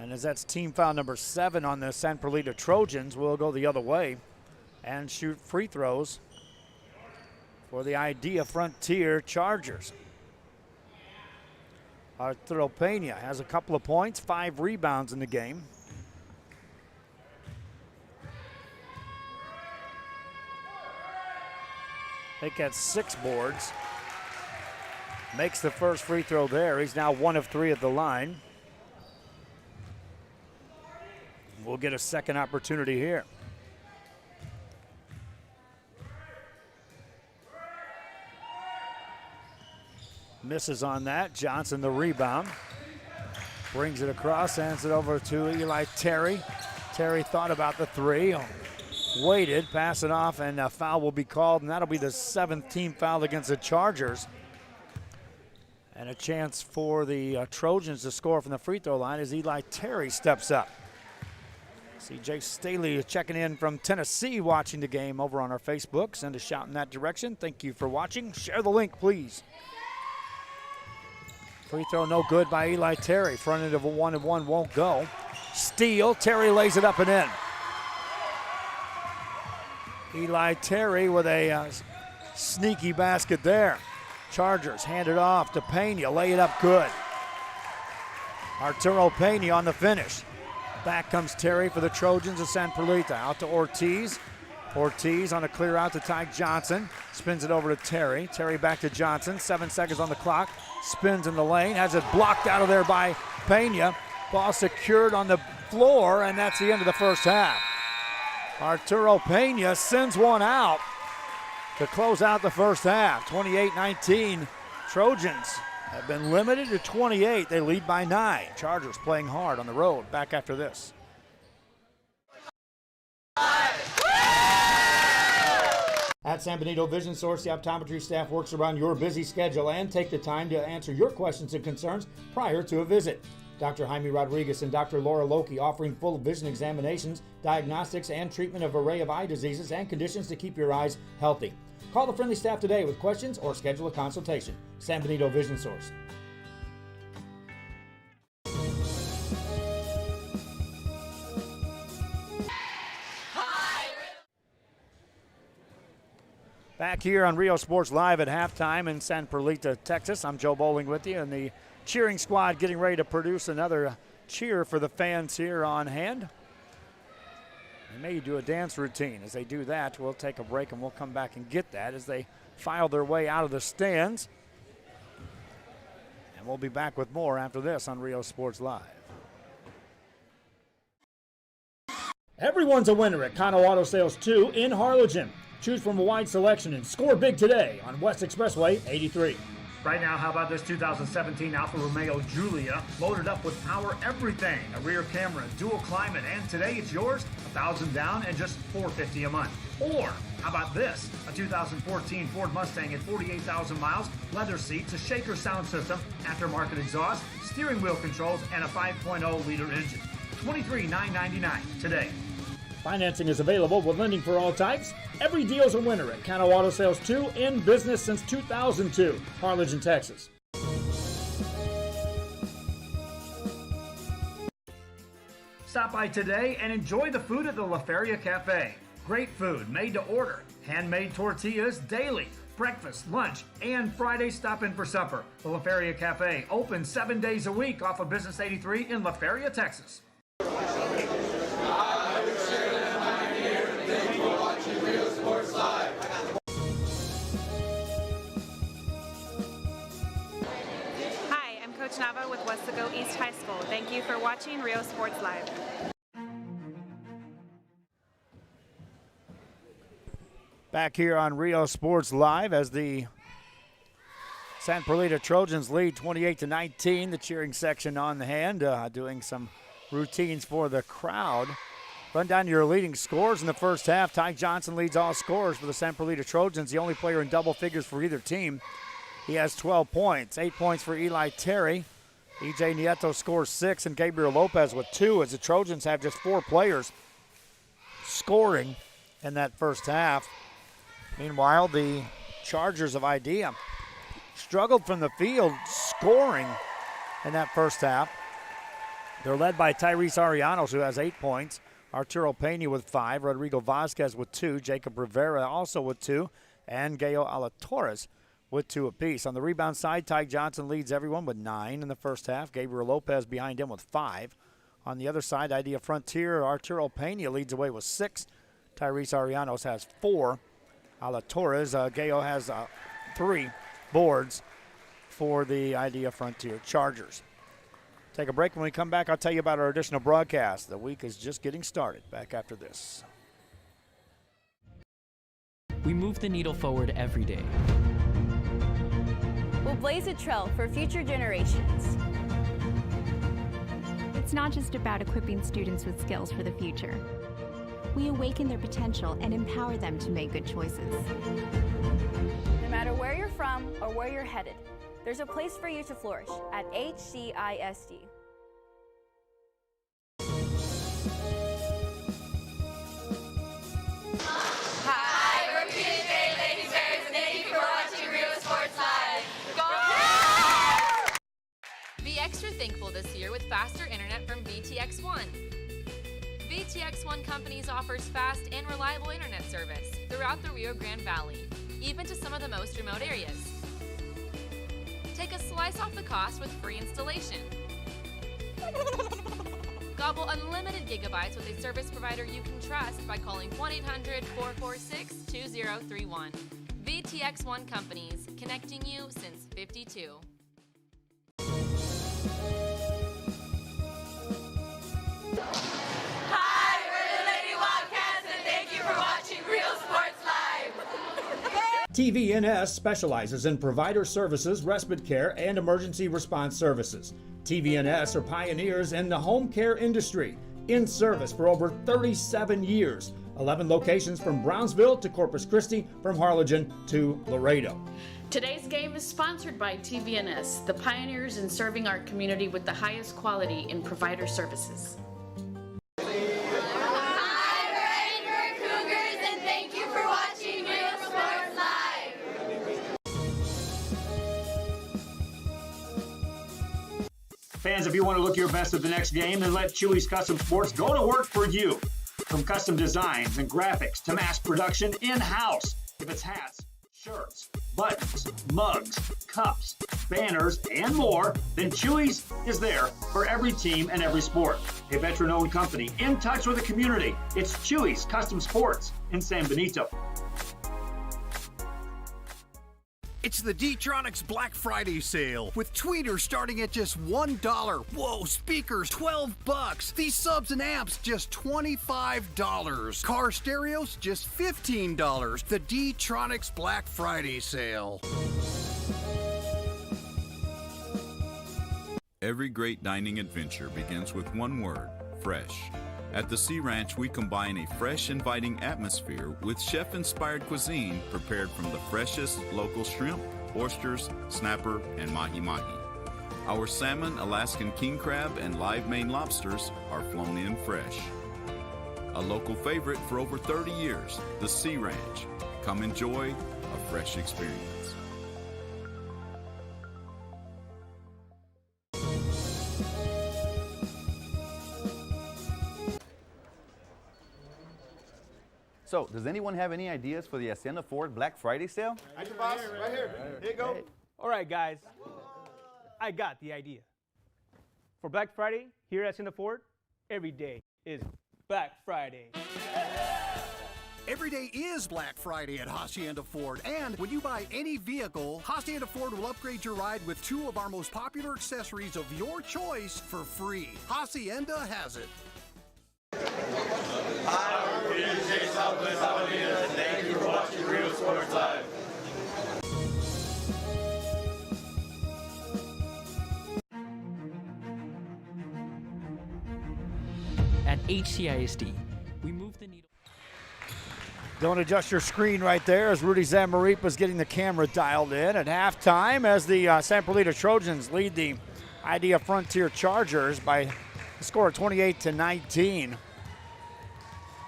And as that's team foul number 7 on the San Perlita Trojans, we'll go the other way and shoot free throws for the Idea Frontier Chargers. Arturo Pena has a couple of points, 5 rebounds in the game. I think that's 6 boards. Makes the first free throw there. He's now 1 of 3 at the line. We'll get a second opportunity here. Misses on that. Johnson the rebound. Brings it across, hands it over to Eli Terry. Terry thought about the 3. Waited, pass it off, and a foul will be called, and that'll be the 7th team foul against the Chargers. And a chance for the Trojans to score from the free throw line as Eli Terry steps up. CJ Staley checking in from Tennessee, watching the game over on our Facebook. Send a shout in that direction. Thank you for watching. Share the link, please. Free throw no good by Eli Terry. Front end of a 1-and-1 won't go. Steal, Terry lays it up and in. Eli Terry with a sneaky basket there. Chargers hand it off to Pena, lay it up good. Arturo Pena on the finish. Back comes Terry for the Trojans of San Perlita. Out to Ortiz. Ortiz on a clear out to Ty Johnson. Spins it over to Terry. Terry back to Johnson. 7 seconds on the clock. Spins in the lane. Has it blocked out of there by Pena. Ball secured on the floor, and that's the end of the first half. Arturo Pena sends one out to close out the first half. 28-19. Trojans have been limited to 28. They lead by 9. Chargers playing hard on the road. Back after this. At San Benito Vision Source, the optometry staff works around your busy schedule and take the time to answer your questions and concerns prior to a visit. Dr. Jaime Rodriguez and Dr. Laura Loki offering full vision examinations, diagnostics, and treatment of an array of eye diseases and conditions to keep your eyes healthy. Call the friendly staff today with questions or schedule a consultation. San Benito Vision Source. Back here on Rio Sports Live at halftime in San Perlita, Texas. I'm Joe Bowling with you, and the cheering squad getting ready to produce another cheer for the fans here on hand. They may do a dance routine. As they do that, we'll take a break and we'll come back and get that as they file their way out of the stands. And we'll be back with more after this on Rio Sports Live. Everyone's a winner at Kano Auto Sales 2 in Harlingen. Choose from a wide selection and score big today on West Expressway 83. Right now, how about this 2017 Alfa Romeo Giulia, loaded up with power everything, a rear camera, dual climate, and today it's yours, $1,000 down and just $450 a month. Or how about this, a 2014 Ford Mustang at 48,000 miles, leather seats, a shaker sound system, aftermarket exhaust, steering wheel controls, and a 5.0-liter engine. $23,999 today. Financing is available with lending for all types. Every deal's a winner at Kano Auto Sales 2, in business since 2002, Harlingen, Texas. Stop by today and enjoy the food at the La Feria Cafe. Great food made to order, handmade tortillas daily, breakfast, lunch, and Friday stop in for supper. The La Feria Cafe, open 7 days a week off of Business 83 in La Feria, Texas. Coach Nava with Westaco East High School. Thank you for watching Rio Sports Live. Back here on Rio Sports Live as the San Perlita Trojans lead 28-19. The cheering section on the hand, doing some routines for the crowd. Run down your leading scores in the first half. Ty Johnson leads all scorers for the San Perlita Trojans, the only player in double figures for either team. He has 12 points, 8 points for Eli Terry. EJ Nieto scores 6, and Gabriel Lopez with 2, as the Trojans have just 4 players scoring in that first half. Meanwhile, the Chargers of Idea struggled from the field scoring in that first half. They're led by Tyrese Arianos, who has 8 points. Arturo Pena with 5, Rodrigo Vasquez with 2, Jacob Rivera also with 2, and Gayo Alatorres with 2 apiece. On the rebound side, Ty Johnson leads everyone with 9 in the first half. Gabriel Lopez behind him with 5. On the other side, Idea Frontier, Arturo Pena leads away with 6. Tyrese Arianos has 4. Alatorres, Gayo has 3 boards for the Idea Frontier Chargers. Take a break. When we come back, I'll tell you about our additional broadcast. The week is just getting started. Back after this. We move the needle forward every day. We'll blaze a trail for future generations. It's not just about equipping students with skills for the future. We awaken their potential and empower them to make good choices. No matter where you're from or where you're headed, there's a place for you to flourish at HCISD. Extra thankful this year with faster internet from VTX1. VTX1 Companies offers fast and reliable internet service throughout the Rio Grande Valley, even to some of the most remote areas. Take a slice off the cost with free installation. Gobble unlimited gigabytes with a service provider you can trust by calling 1-800-446-2031. VTX1 Companies, connecting you since '52. TVNS specializes in provider services, respite care, and emergency response services. TVNS are pioneers in the home care industry, in service for over 37 years. 11 locations from Brownsville to Corpus Christi, from Harlingen to Laredo. Today's game is sponsored by TVNS, the pioneers in serving our community with the highest quality in provider services. Fans, if you want to look your best at the next game, then let Chewy's Custom Sports go to work for you. From custom designs and graphics to mass production in-house. If it's hats, shirts, buttons, mugs, cups, banners, and more, then Chewy's is there for every team and every sport. A veteran-owned company in touch with the community. It's Chewy's Custom Sports in San Benito. It's the D-Tronics Black Friday sale with tweeters starting at just $1. Whoa, speakers $12. These subs and amps just $25. Car stereos just $15. The D-Tronics Black Friday sale. Every great dining adventure begins with one word: fresh. At the Sea Ranch, we combine a fresh, inviting atmosphere with chef-inspired cuisine prepared from the freshest local shrimp, oysters, snapper, and mahi-mahi. Our salmon, Alaskan king crab, and live Maine lobsters are flown in fresh. A local favorite for over 30 years, the Sea Ranch. Come enjoy a fresh experience. So, does anyone have any ideas for the Hacienda Ford Black Friday sale? Right here. Here you go. All right, guys. I got the idea. For Black Friday, here at Hacienda Ford, every day is Black Friday. Every day is Black Friday at Hacienda Ford, and when you buy any vehicle, Hacienda Ford will upgrade your ride with 2 of our most popular accessories of your choice for free. Hacienda has it. Hi, we're DJ Southwest Avenida. Thank you for watching Real Sports Live. At HCISD, we move the needle. Don't adjust your screen right there as Rudy Zamaripa is getting the camera dialed in at halftime as the San Perlita Trojans lead the Idea Frontier Chargers by a score of 28-19.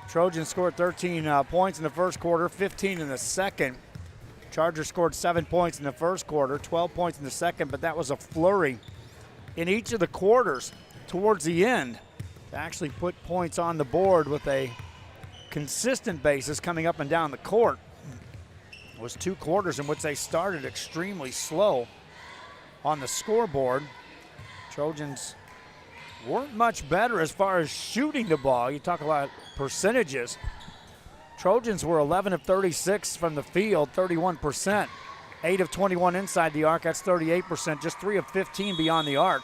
Trojans scored 13 points in the first quarter, 15 in the second. Chargers scored 7 points in the first quarter, 12 points in the second, but that was a flurry in each of the quarters towards the end to actually put points on the board with a consistent basis coming up and down the court. It was 2 quarters in which they started extremely slow on the scoreboard. Trojans weren't much better as far as shooting the ball. You talk about percentages. Trojans were 11 of 36 from the field, 31%. 8 of 21 inside the arc, that's 38%. Just 3 of 15 beyond the arc.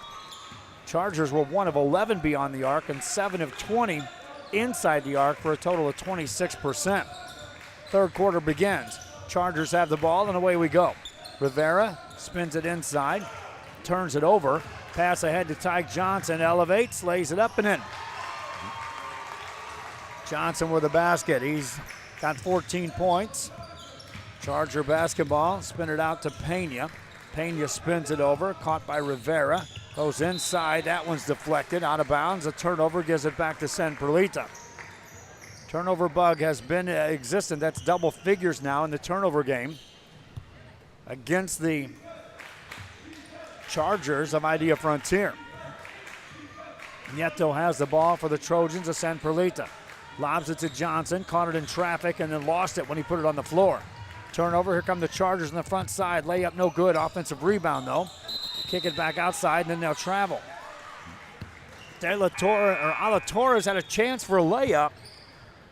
Chargers were 1 of 11 beyond the arc and 7 of 20 inside the arc for a total of 26%. Third quarter begins. Chargers have the ball and away we go. Rivera spins it inside, turns it over. Pass ahead to Tyke Johnson, elevates, lays it up and in. Johnson with a basket. He's got 14 points. Charger basketball, spin it out to Pena. Pena spins it over, caught by Rivera. Goes inside, that one's deflected, out of bounds. A turnover gives it back to San Perlita. Turnover bug has been existent. That's double figures now in the turnover game against the Chargers of Idea Frontier. Nieto has the ball for the Trojans of San Perlita. Lobs it to Johnson, caught it in traffic and then lost it when he put it on the floor. Turnover, here come the Chargers on the front side. Layup no good, offensive rebound though. Kick it back outside and then they'll travel. Ala Torres had a chance for a layup,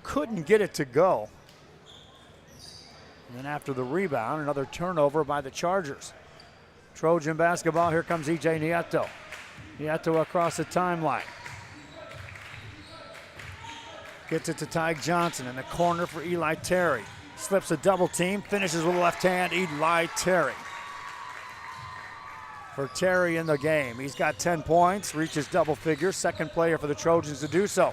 couldn't get it to go. And then after the rebound, another turnover by the Chargers. Trojan basketball, here comes E.J. Nieto. Nieto across the timeline. Gets it to Tyke Johnson in the corner for Eli Terry. Slips a double team, finishes with a left hand, Eli Terry. For Terry in the game, he's got 10 points, reaches double figures, second player for the Trojans to do so.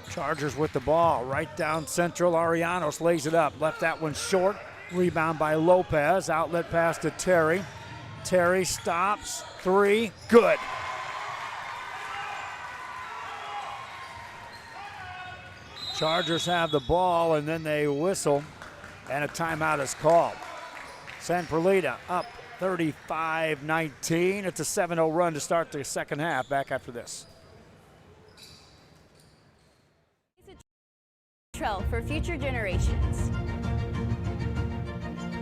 Chargers with the ball, right down central, Arianos lays it up, left that one short, rebound by Lopez, outlet pass to Terry. Terry stops, three, good. Chargers have the ball, and then they whistle, and a timeout is called. San Perlita up 35-19. It's a 7-0 run to start the second half. Back after this. Trail for future generations.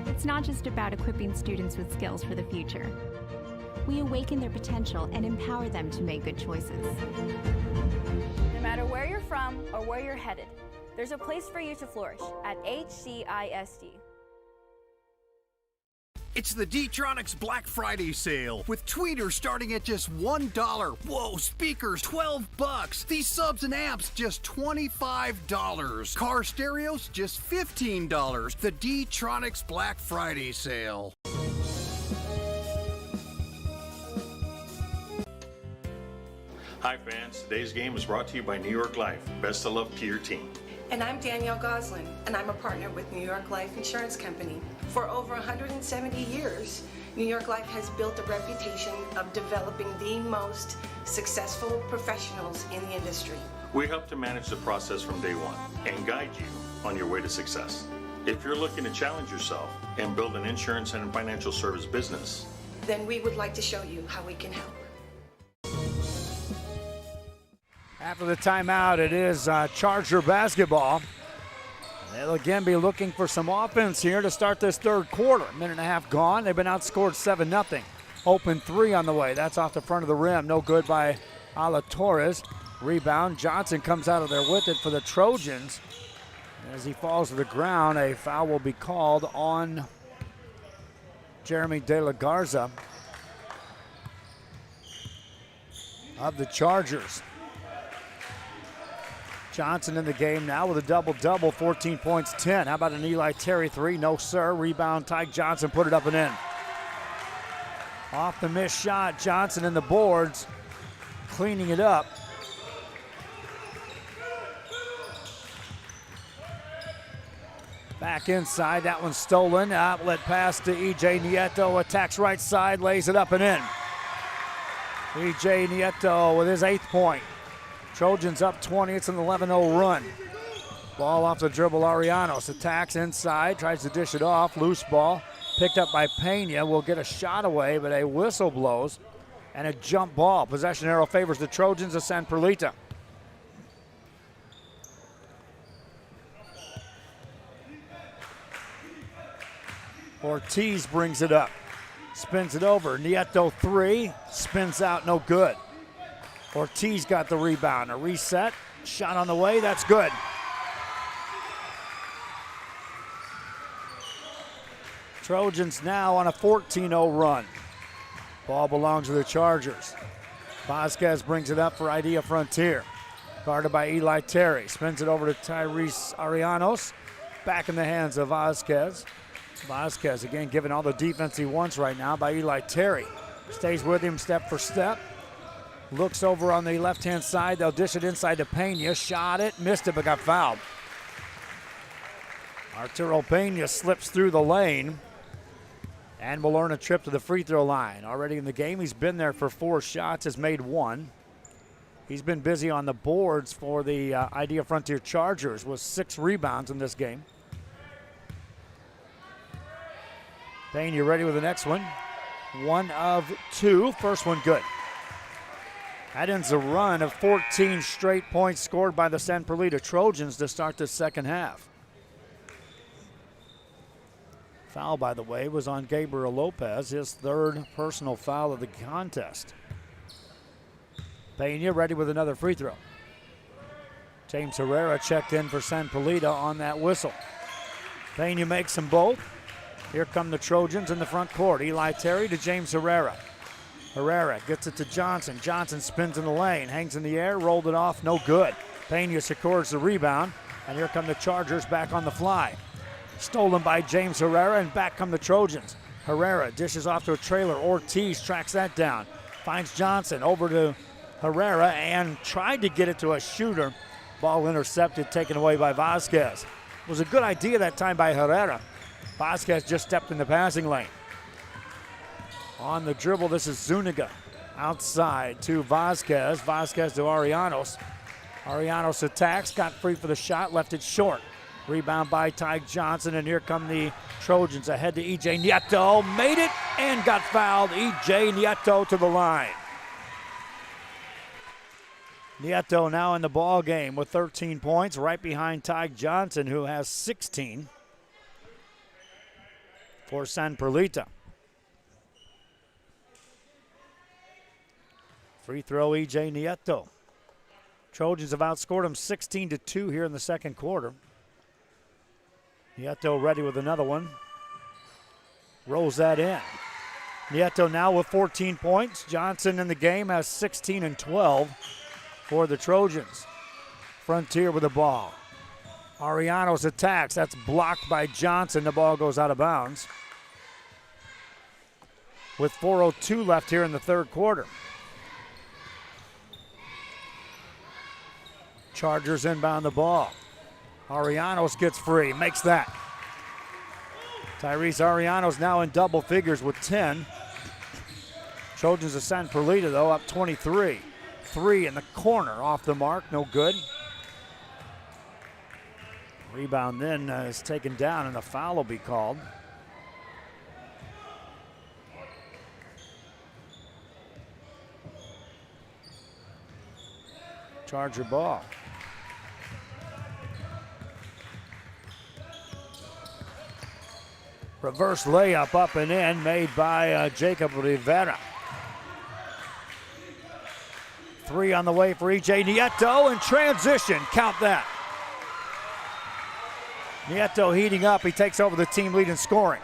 It's not just about equipping students with skills for the future. We awaken their potential and empower them to make good choices. No matter where you're from or where you're headed, there's a place for you to flourish at HCISD. It's the D-Tronics Black Friday sale with tweeters starting at just $1. Whoa, speakers $12. These subs and amps just $25. Car stereos just $15. The D-Tronics Black Friday sale. Hi fans, today's game is brought to you by New York Life. Best of luck to your team. And I'm Danielle Goslin, and I'm a partner with New York Life Insurance Company. For over 170 years, New York Life has built a reputation of developing the most successful professionals in the industry. We help to manage the process from day one and guide you on your way to success. If you're looking to challenge yourself and build an insurance and financial service business, then we would like to show you how we can help. After the timeout, it is Charger basketball. They'll again be looking for some offense here to start this third quarter. Minute and a half gone. They've been outscored 7-0. Open three on the way. That's off the front of the rim. No good by Ala Torres. Rebound. Johnson comes out of there with it for the Trojans. As he falls to the ground, a foul will be called on Jeremy De La Garza of the Chargers. Johnson in the game now with a double-double, 14 points, 10. How about an Eli Terry three? No, sir. Rebound, Tyke Johnson put it up and in. Off the missed shot, Johnson in the boards, cleaning it up. Back inside, that one's stolen. Outlet pass to E.J. Nieto, attacks right side, lays it up and in. E.J. Nieto with his 8th point. Trojans up 20, it's an 11-0 run. Ball off the dribble, Arianos attacks inside, tries to dish it off, loose ball. Picked up by Pena, will get a shot away, but a whistle blows. And a jump ball. Possession arrow favors the Trojans of San Perlita. Ortiz brings it up. Spins it over, Nieto three, spins out, no good. Ortiz got the rebound, a reset, shot on the way, that's good. Trojans now on a 14-0 run. Ball belongs to the Chargers. Vasquez brings it up for Idea Frontier. Guarded by Eli Terry, spins it over to Tyrese Arianos. Back in the hands of Vasquez. Vasquez again given all the defense he wants right now by Eli Terry. Stays with him step for step. Looks over on the left-hand side. They'll dish it inside to Pena. Shot it, missed it, but got fouled. Arturo Pena slips through the lane and will earn a trip to the free throw line. Already in the game, he's been there for 4 shots, has made 1. He's been busy on the boards for the Idea Frontier Chargers with 6 rebounds in this game. Pena ready with the next one. 1 of 2, first one good. That ends a run of 14 straight points scored by the San Perlita Trojans to start the second half. Foul, by the way, was on Gabriel Lopez, his 3rd personal foul of the contest. Pena ready with another free throw. James Herrera checked in for San Perlita on that whistle. Pena makes them both. Here come the Trojans in the front court. Eli Terry to James Herrera. Herrera gets it to Johnson. Johnson spins in the lane, hangs in the air, rolled it off, no good. Pena secures the rebound. And here come the Chargers back on the fly. Stolen by James Herrera, and back come the Trojans. Herrera dishes off to a trailer. Ortiz tracks that down. Finds Johnson over to Herrera and tried to get it to a shooter. Ball intercepted, taken away by Vasquez. It was a good idea that time by Herrera. Vasquez just stepped in the passing lane. On the dribble, this is Zuniga. Outside to Vasquez. Vasquez to Arianos. Arianos attacks, got free for the shot, left it short. Rebound by Ty Johnson, and here come the Trojans ahead to E.J. Nieto. Made it and got fouled. E.J. Nieto to the line. Nieto now in the ball game with 13 points, right behind Ty Johnson, who has 16 for San Perlita. Free throw, E.J. Nieto. Trojans have outscored them 16-2 here in the second quarter. Nieto ready with another one. Rolls that in. Nieto now with 14 points. Johnson in the game has 16 and 12 for the Trojans. Frontier with the ball. Arianos attacks. That's blocked by Johnson. The ball goes out of bounds. With 4:02 left here in the third quarter. Chargers inbound the ball. Arianos gets free, makes that. Tyrese Arianos now in double figures with 10. Trojans of San Perlita, though, up 23. 3 in the corner, off the mark, no good. Rebound then is taken down, and a foul will be called. Charger ball. Reverse layup up and in made by Jacob Rivera. 3 on the way for E.J. Nieto in transition. Count that. Nieto heating up. He takes over the team lead in scoring.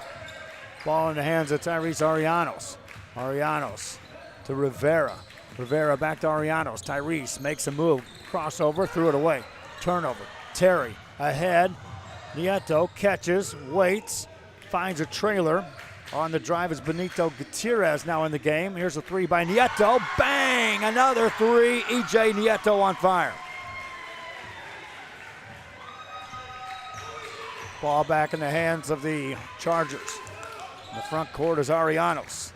Ball in the hands of Tyrese Arianos. Arianos to Rivera. Rivera back to Arianos. Tyrese makes a move. Crossover, threw it away. Turnover. Terry ahead. Nieto catches, waits. Finds a trailer. On the drive is Benito Gutierrez now in the game. Here's a 3 by Nieto. Bang! Another 3. E.J. Nieto on fire. Ball back in the hands of the Chargers. In the front court is Arianos.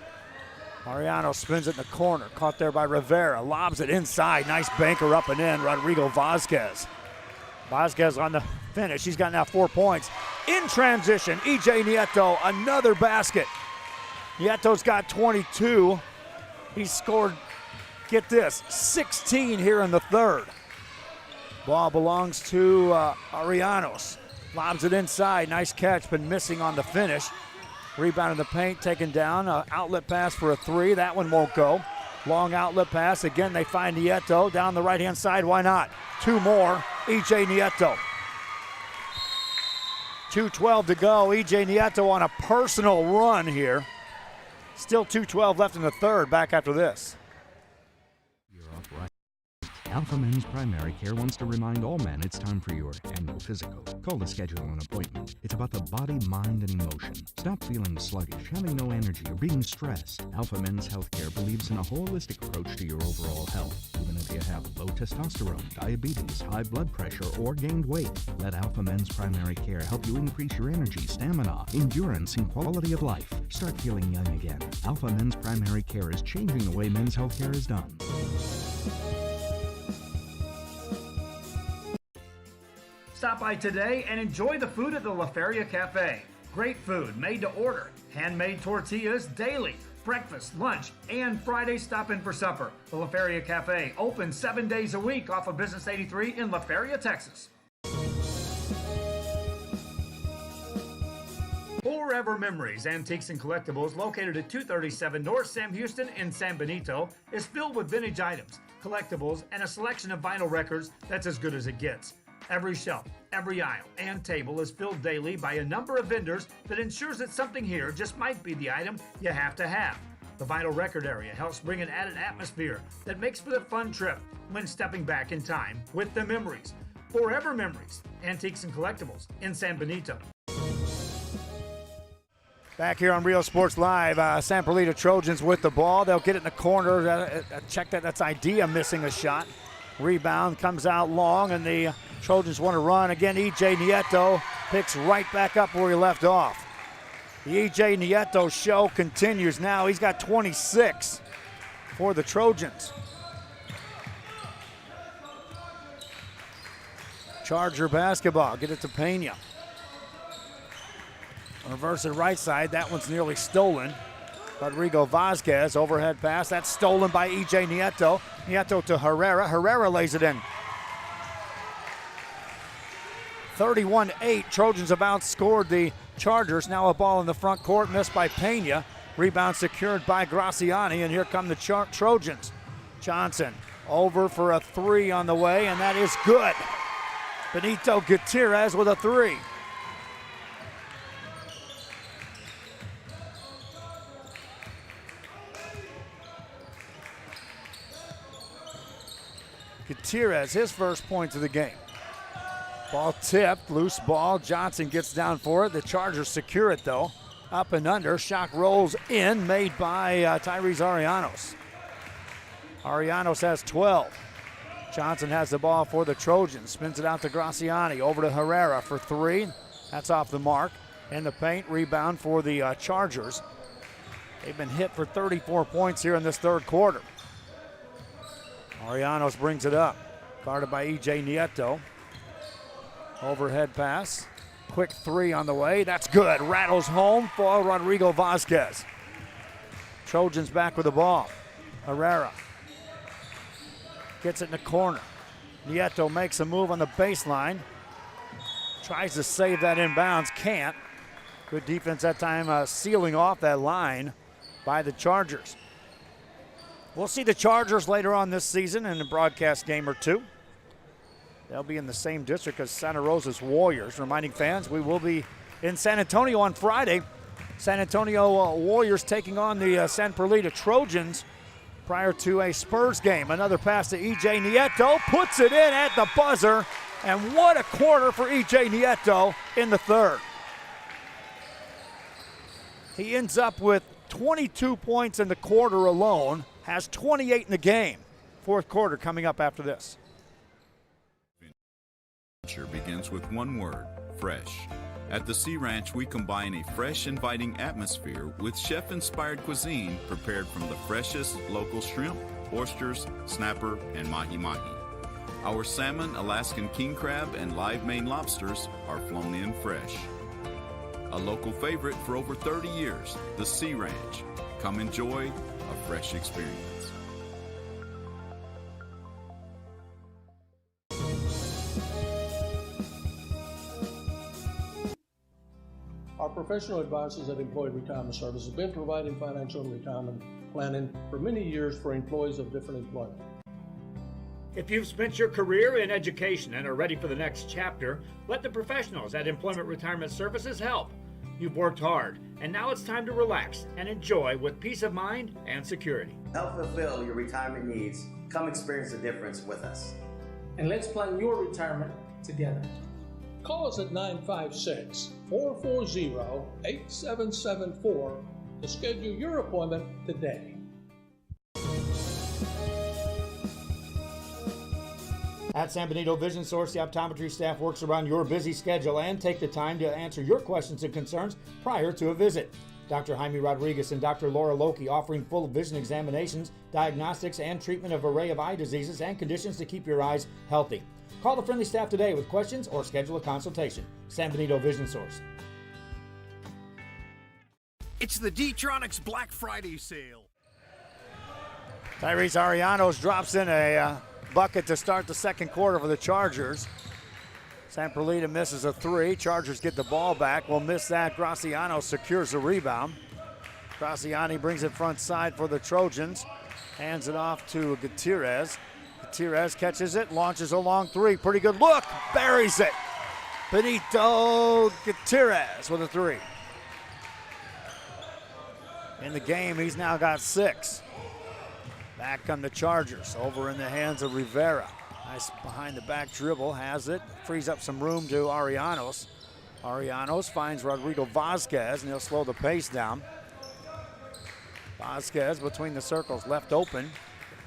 Arianos spins it in the corner. Caught there by Rivera. Lobs it inside. Nice banker up and in. Rodrigo Vasquez. Vasquez on the finish. He's got now 4 points. In transition, E.J. Nieto, another basket. Nieto's got 22. He's scored, get this, 16 here in the third. Ball belongs to Arianos. Lobs it inside. Nice catch, been missing on the finish. Rebound in the paint, taken down. Outlet pass for a 3. That one won't go. Long outlet pass. Again, they find Nieto down the right-hand side. Why not? 2 more. E.J. Nieto. 2:12 to go. E.J. Nieto on a personal run here. Still 2:12 left in the third. Back after this. Alfa Men's Primary Care wants to remind all men it's time for your annual physical. Call to schedule an appointment. It's about the body, mind, and emotion. Stop feeling sluggish, having no energy, or being stressed. Alfa Men's Healthcare believes in a holistic approach to your overall health. Even if you have low testosterone, diabetes, high blood pressure, or gained weight, let Alfa Men's Primary Care help you increase your energy, stamina, endurance, and quality of life. Start feeling young again. Alfa Men's Primary Care is changing the way men's healthcare is done. Stop by today and enjoy the food at the La Feria Cafe. Great food made to order. Handmade tortillas daily. Breakfast, lunch, and Friday stop in for supper. The La Feria Cafe, open 7 days a week off of Business 83 in La Feria, Texas. Forever Memories, Antiques and Collectibles, located at 237 North Sam Houston in San Benito, is filled with vintage items, collectibles, and a selection of vinyl records that's as good as it gets. Every shelf, every aisle, and table is filled daily by a number of vendors that ensures that something here just might be the item you have to have. The vinyl record area helps bring an added atmosphere that makes for the fun trip when stepping back in time with the memories. Forever Memories, Antiques and Collectibles in San Benito. Back here on Real Sports Live, San Perlita Trojans with the ball. They'll get it in the corner. Check that. That's Idea missing a shot. Rebound comes out long, and the Trojans want to run. Again, E.J. Nieto picks right back up where he left off. The E.J. Nieto show continues now. He's got 26 for the Trojans. Charger basketball. Get it to Pena. Reverse it right side. That one's nearly stolen. Rodrigo Vazquez, overhead pass. That's stolen by E.J. Nieto. Nieto to Herrera. Herrera lays it in. 31-8. Trojans have outscored the Chargers. Now a ball in the front court, missed by Pena. Rebound secured by Graciani, and here come the Trojans. Johnson over for a three on the way, and that is good. Benito Gutierrez with a three. Gutierrez, his first points of the game. Ball tipped, loose ball. Johnson gets down for it. The Chargers secure it though. Up and under, shot rolls in, made by Tyrese Arianos. Arianos has 12. Johnson has the ball for the Trojans. Spins it out to Graciani, over to Herrera for three. That's off the mark. In the paint, rebound for the Chargers. They've been hit for 34 points here in this third quarter. Arianos brings it up. Guarded by E.J. Nieto. Overhead pass. Quick three on the way. That's good. Rattles home for Rodrigo Vazquez. Trojans back with the ball. Herrera gets it in the corner. Nieto makes a move on the baseline. Tries to save that inbounds. Can't. Good defense that time, sealing off that line by the Chargers. We'll see the Chargers later on this season in a broadcast game or two. They'll be in the same district as Santa Rosa's Warriors. Reminding fans, we will be in San Antonio on Friday. San Antonio Warriors taking on the San Perlita Trojans prior to a Spurs game. Another pass to E.J. Nieto, puts it in at the buzzer, and what a quarter for E.J. Nieto in the third. He ends up with 22 points in the quarter alone, has 28 in the game. Fourth quarter coming up after this. Begins with one word, fresh. At the Sea Ranch, we combine a fresh, inviting atmosphere with chef-inspired cuisine prepared from the freshest local shrimp, oysters, snapper, and mahi-mahi. Our salmon, Alaskan king crab, and live Maine lobsters are flown in fresh. A local favorite for over 30 years, the Sea Ranch. Come enjoy a fresh experience. Our professional advisors at Employee Retirement Service have been providing financial and retirement planning for many years for employees of different employment. If you've spent your career in education and are ready for the next chapter, let the professionals at Employment Retirement Services help. You've worked hard, and now it's time to relax and enjoy with peace of mind and security. Help fulfill your retirement needs. Come experience the difference with us. And let's plan your retirement together. Call us at 956-440-8774 to schedule your appointment today. At San Benito Vision Source, the optometry staff works around your busy schedule and take the time to answer your questions and concerns prior to a visit. Dr. Jaime Rodriguez and Dr. Laura Loki offering full vision examinations, diagnostics, and treatment of an array of eye diseases and conditions to keep your eyes healthy. Call the friendly staff today with questions or schedule a consultation. San Benito Vision Source. It's the D-Tronics Black Friday sale. Tyrese Arianos drops in a bucket to start the second quarter for the Chargers. San Perlita misses a three. Chargers get the ball back. Will miss that. Graciano secures the rebound. Graciani brings it front side for the Trojans. Hands it off to Gutierrez. Gutierrez catches it, launches a long three. Pretty good look. Buries it. Benito Gutierrez with a three. In the game, he's now got 6. Back come the Chargers, over in the hands of Rivera. Nice behind the back dribble, has it, frees up some room to Arianos. Arianos finds Rodrigo Vasquez, and he'll slow the pace down. Vasquez between the circles, left open.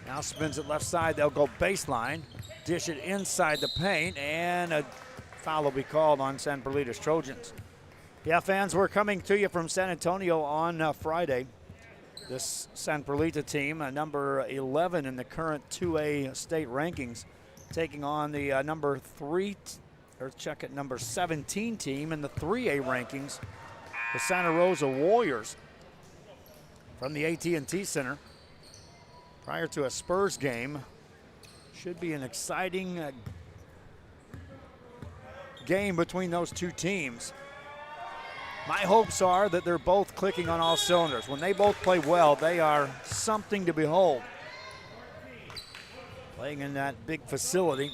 Now spins it left side, they'll go baseline. Dish it inside the paint, and a foul will be called on San Perlita's Trojans. Yeah, fans, we're coming to you from San Antonio on Friday. This San Perlita team, number 11 in the current 2A state rankings, taking on the number 17 team in the 3A rankings, the Santa Rosa Warriors from the AT&T Center. Prior to a Spurs game, should be an exciting game between those two teams. My hopes are that they're both clicking on all cylinders. When they both play well, they are something to behold. Playing in that big facility,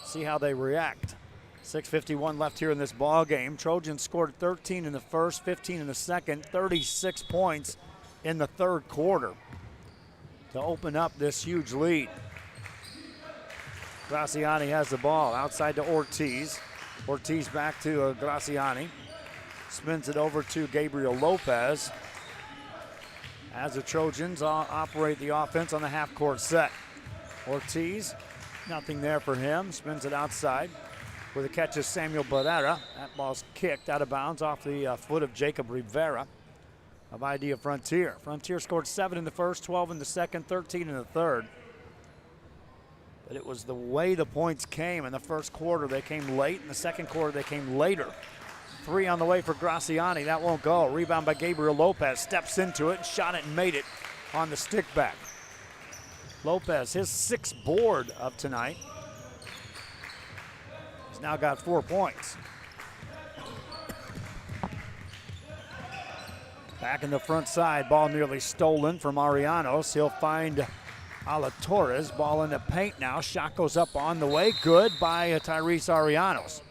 see how they react. 6:51 left here in this ball game. Trojans scored 13 in the first, 15 in the second, 36 points in the third quarter to open up this huge lead. Graziani has the ball outside to Ortiz. Ortiz back to Graziani. Spins it over to Gabriel Lopez as the Trojans operate the offense on the half-court set. Ortiz, nothing there for him. Spins it outside where the catch is Samuel Barrera. That ball's kicked out of bounds off the foot of Jacob Rivera of Idea Frontier. Frontier scored 7 in the first, 12 in the second, 13 in the third. But it was the way the points came. In the first quarter, they came late. In the second quarter, they came later. 3 on the way for Graziani. That won't go. Rebound by Gabriel Lopez. Steps into it, shot it, and made it on the stick back. Lopez, his 6th board of tonight. He's now got 4 points. Back in the front side, ball nearly stolen from Arianos. He'll find Ala Torres. Ball in the paint now. Shot goes up on the way. Good by Tyrese Arianos.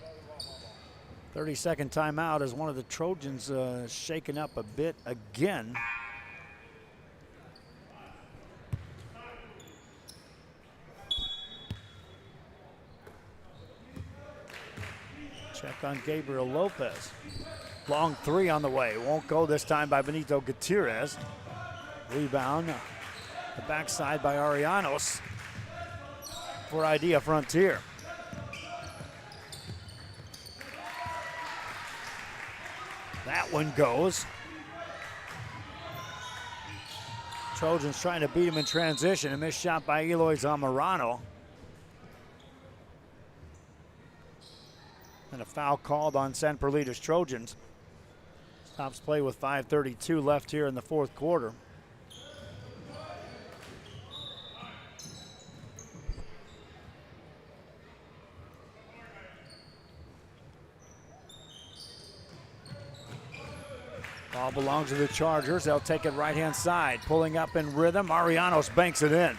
30-second timeout as one of the Trojans shaken up a bit again. Check on Gabriel Lopez. Long 3 on the way. Won't go this time by Benito Gutierrez. Rebound. The backside by Arianos for Idea Frontier. That one goes. Trojans trying to beat him in transition. A missed shot by Eloy Zamorano. And a foul called on San Perlita's Trojans. Stops play with 5:32 left here in the fourth quarter. Ball belongs to the Chargers. They'll take it right-hand side. Pulling up in rhythm. Arianos banks it in.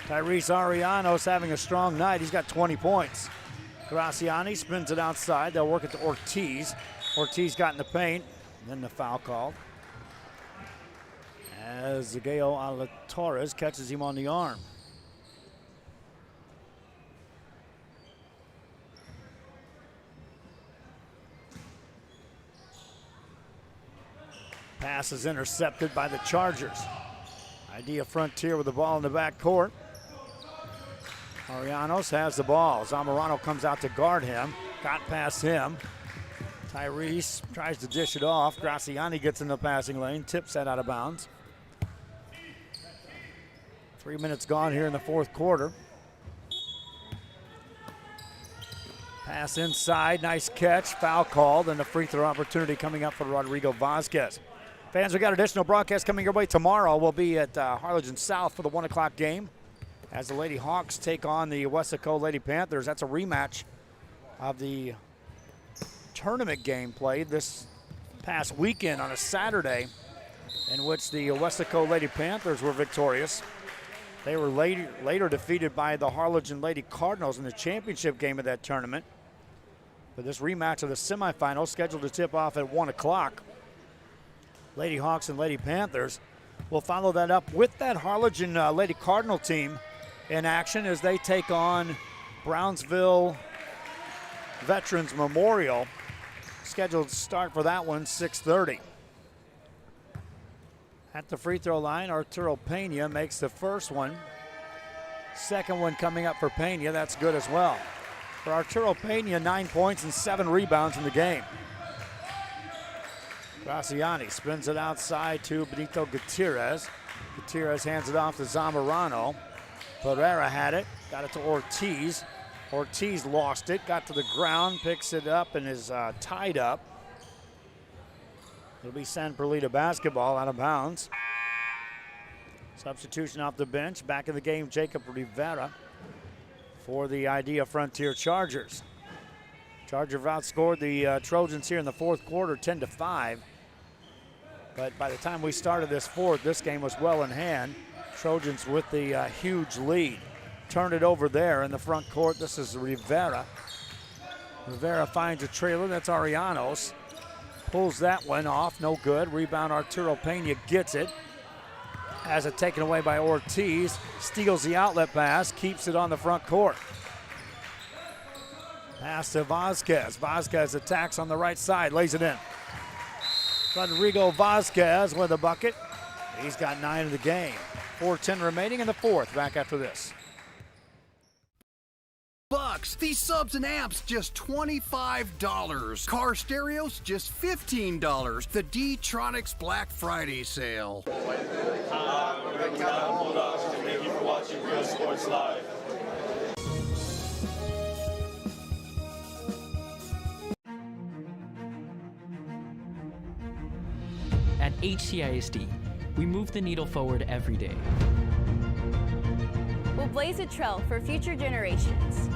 Tyrese Arianos having a strong night. He's got 20 points. Graziani spins it outside. They'll work it to Ortiz. Ortiz got in the paint. Then the foul called. As Zagao Ala Torres catches him on the arm. Pass is intercepted by the Chargers. Idea Frontier with the ball in the back court. Arianos has the ball. Zamorano comes out to guard him. Got past him. Tyrese tries to dish it off. Graziani gets in the passing lane. Tips that out of bounds. 3 minutes gone here in the fourth quarter. Pass inside. Nice catch. Foul called. And a free throw opportunity coming up for Rodrigo Vasquez. Fans, we got additional broadcasts coming your way tomorrow. We'll be at Harlingen South for the 1 o'clock game as the Lady Hawks take on the Westaco Lady Panthers. That's a rematch of the tournament game played this past weekend on a Saturday, in which the Westaco Lady Panthers were victorious. They were later defeated by the Harlingen Lady Cardinals in the championship game of that tournament. But this rematch of the semifinals scheduled to tip off at 1 o'clock. Lady Hawks and Lady Panthers will follow that up with that Harlingen Lady Cardinal team in action as they take on Brownsville Veterans Memorial. Scheduled start for that one, 6:30. At the free throw line, Arturo Pena makes the first one. Second one coming up for Pena, that's good as well. For Arturo Pena, 9 points and 7 rebounds in the game. Graciani spins it outside to Benito Gutierrez. Gutierrez hands it off to Zamorano. Pereira had it, got it to Ortiz. Ortiz lost it, got to the ground, picks it up, and is tied up. It'll be San Perlita basketball, out of bounds. Substitution off the bench. Back in the game, Jacob Rivera for the Idea Frontier Chargers. Chargers outscored the Trojans here in the fourth quarter, 10-5. But by the time we started this fourth, this game was well in hand. Trojans with the huge lead. Turn it over there in the front court. This is Rivera. Rivera finds a trailer. That's Arianos. Pulls that one off. No good. Rebound, Arturo Pena gets it. Has it taken away by Ortiz. Steals the outlet pass. Keeps it on the front court. Pass to Vasquez. Vasquez attacks on the right side. Lays it in. Rodrigo Vasquez with a bucket. He's got 9 in the game. 4:10 remaining in the fourth. Back after this. Bucks. These subs and amps just $25. Car stereos just $15. The D-Tronics Black Friday sale. Thank you for watching Real Sports Live. At HCISD, we move the needle forward every day. We'll blaze a trail for future generations.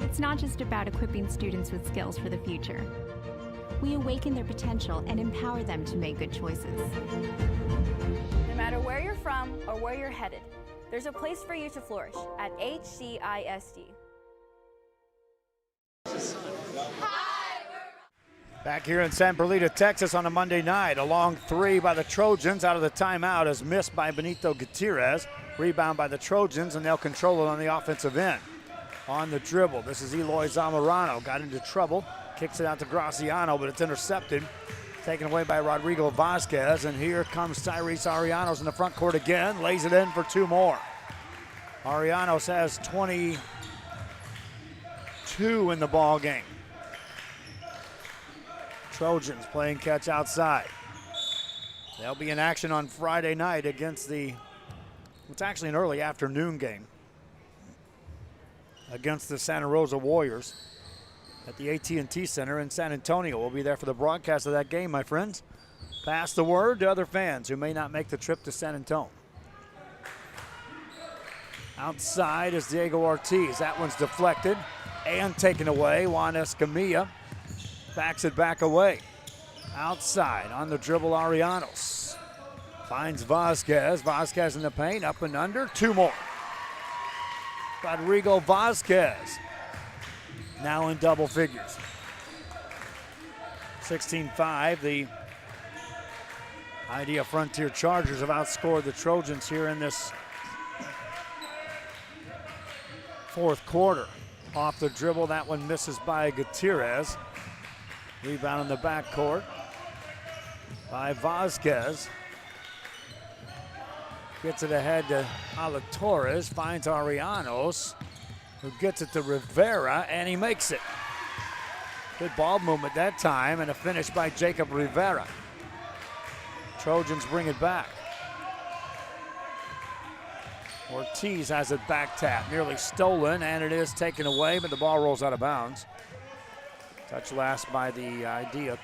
It's not just about equipping students with skills for the future. We awaken their potential and empower them to make good choices. No matter where you're from or where you're headed, there's a place for you to flourish at HCISD. Back here in San Perlita, Texas on a Monday night. A long three by the Trojans out of the timeout is missed by Benito Gutierrez. Rebound by the Trojans, and they'll control it on the offensive end. On the dribble, this is Eloy Zamorano. Got into trouble, kicks it out to Graciano, but it's intercepted. Taken away by Rodrigo Vasquez, and here comes Tyrese Arianos in the front court again. Lays it in for 2 more. Arianos has 22 in the ball game. Trojans playing catch outside. They'll be in action on Friday night against it's actually an early afternoon game against the Santa Rosa Warriors at the AT&T Center in San Antonio. We'll be there for the broadcast of that game, my friends. Pass the word to other fans who may not make the trip to San Antonio. Outside is Diego Ortiz. That one's deflected and taken away. Juan Escamilla backs it back away. Outside on the dribble, Arianos. Finds Vasquez. Vasquez in the paint, up and under. 2 more. Rodrigo Vasquez now in double figures. 16-5. The Idea Frontier Chargers have outscored the Trojans here in this fourth quarter. Off the dribble, that one misses by Gutierrez. Rebound in the backcourt by Vasquez. Gets it ahead to Torres, finds Arianos, who gets it to Rivera, and he makes it. Good ball movement that time, and a finish by Jacob Rivera. Trojans bring it back. Ortiz has it back tap, nearly stolen, and it is taken away, but the ball rolls out of bounds. Touch last by the Idea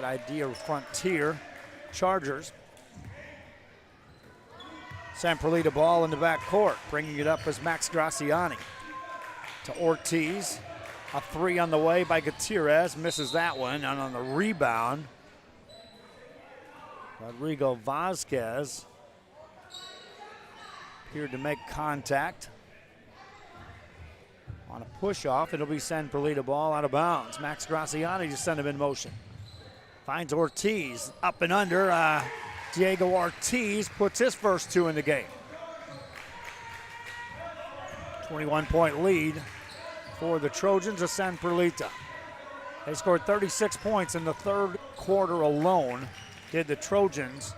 Idea Frontier Chargers. San Perlita ball in the back court. Bringing it up is Max Graciani. To Ortiz. A 3 on the way by Gutierrez. Misses that one. And on the rebound, Rodrigo Vasquez appeared to make contact. On a push-off, it'll be San Perlita ball out of bounds. Max Graciani just sent him in motion. Finds Ortiz up and under. Diego Ortiz puts his first 2 in the game. 21-point lead for the Trojans of San Perlita. They scored 36 points in the third quarter alone, did the Trojans,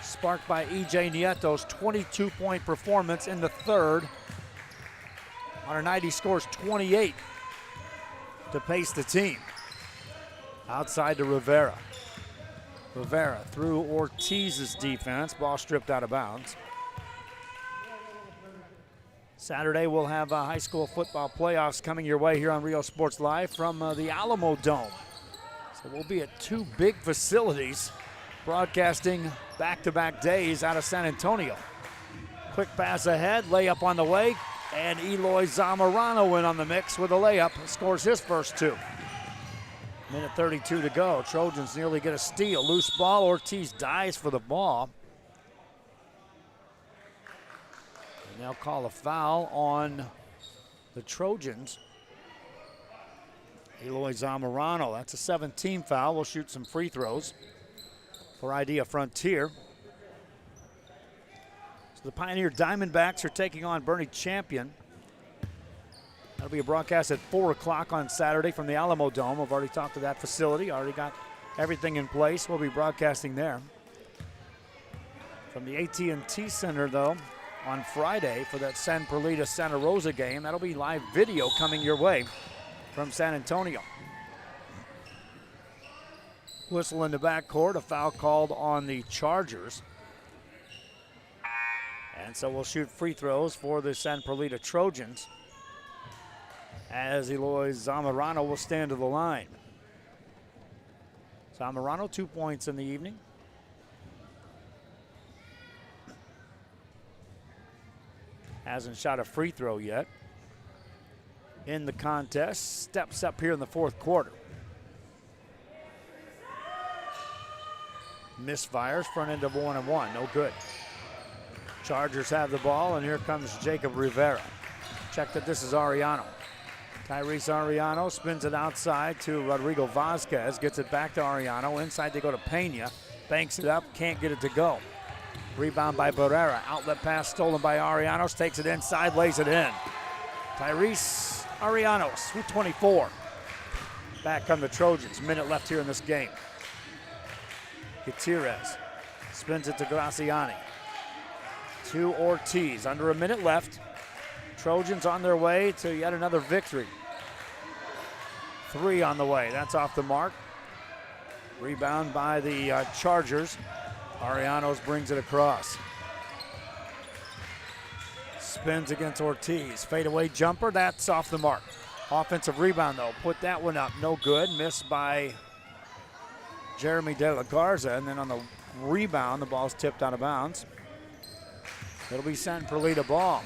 sparked by E.J. Nieto's 22-point performance in the third. On a night, he scores 28 to pace the team. Outside to Rivera. Rivera through Ortiz's defense. Ball stripped out of bounds. Saturday, we'll have high school football playoffs coming your way here on Rio Sports Live from the Alamo Dome. So we'll be at two big facilities broadcasting back-to-back days out of San Antonio. Quick pass ahead, layup on the way, and Eloy Zamorano in on the mix with a layup. Scores his first two. Minute 32 to go. Trojans nearly get a steal. Loose ball. Ortiz dives for the ball. And they'll call a foul on the Trojans. Eloy Zamorano. That's a 17 foul. We'll shoot some free throws for Idea Frontier. So the Pioneer Diamondbacks are taking on Bernie Champion. That'll be a broadcast at 4 o'clock on Saturday from the Alamo Dome. I've already talked to that facility, already got everything in place. We'll be broadcasting there. From the AT&T Center, though, on Friday for that San Perlita-Santa Rosa game, that'll be live video coming your way from San Antonio. Whistle in the backcourt, a foul called on the Chargers. And so we'll shoot free throws for the San Perlita Trojans, as Eloy Zamorano will stand to the line. Zamorano, 2 points in the evening. Hasn't shot a free throw yet in the contest. Steps up here in the fourth quarter. Misfires, front end of 1-1, no good. Chargers have the ball, and here comes Jacob Rivera. Check that this is Ariano. Tyrese Ariano spins it outside to Rodrigo Vasquez, gets it back to Ariano. Inside they go to Pena, banks it up, can't get it to go. Rebound by Barrera, outlet pass stolen by Arianos, takes it inside, lays it in. Tyrese Arianos with 24. Back come the Trojans, minute left here in this game. Gutierrez spins it to Graciani. To Ortiz, under a minute left. Trojans on their way to yet another victory. 3 on the way, that's off the mark. Rebound by the Chargers. Arianos brings it across. Spins against Ortiz. Fadeaway jumper, that's off the mark. Offensive rebound though, put that one up, no good. Missed by Jeremy De La Garza, and then on the rebound, the ball's tipped out of bounds. It'll be San Perlita ball.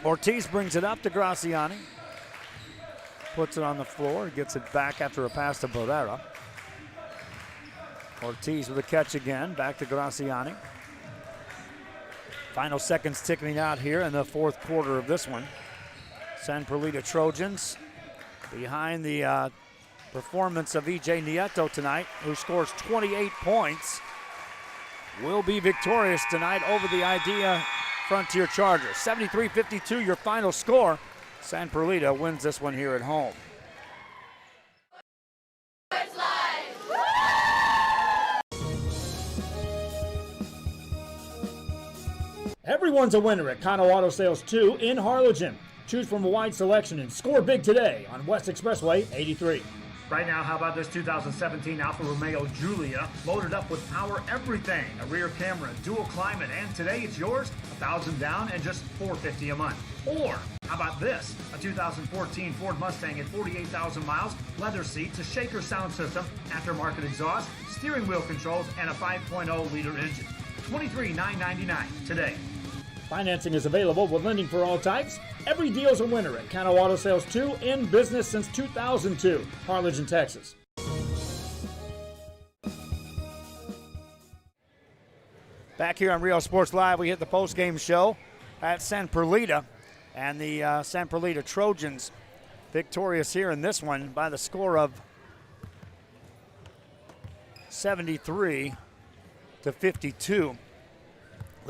Ortiz brings it up to Graciani. Puts it on the floor, gets it back after a pass to Barrera. Ortiz with a catch again, back to Graciani. Final seconds ticking out here in the fourth quarter of this one. San Perlita Trojans behind the performance of E.J. Nieto tonight, who scores 28 points, will be victorious tonight over the Idea Frontier Chargers. 73-52 your final score. San Perlita wins this one here at home. Everyone's a winner at Kano Auto Sales 2 in Harlingen. Choose from a wide selection and score big today on West Expressway 83. Right now, how about this 2017 Alfa Romeo Giulia, loaded up with power everything, a rear camera, dual climate, and today it's yours, $1,000 down and just $450 a month. Or how about this, a 2014 Ford Mustang at 48,000 miles, leather seats, a shaker sound system, aftermarket exhaust, steering wheel controls, and a 5.0-liter engine. $23,999 today. Financing is available with lending for all types. Every deal's a winner at Kano Auto Sales 2, in business since 2002, Harlingen, Texas. Back here on Rio Sports Live, we hit the post-game show at San Perlita, and the San Perlita Trojans victorious here in this one by the score of 73-52.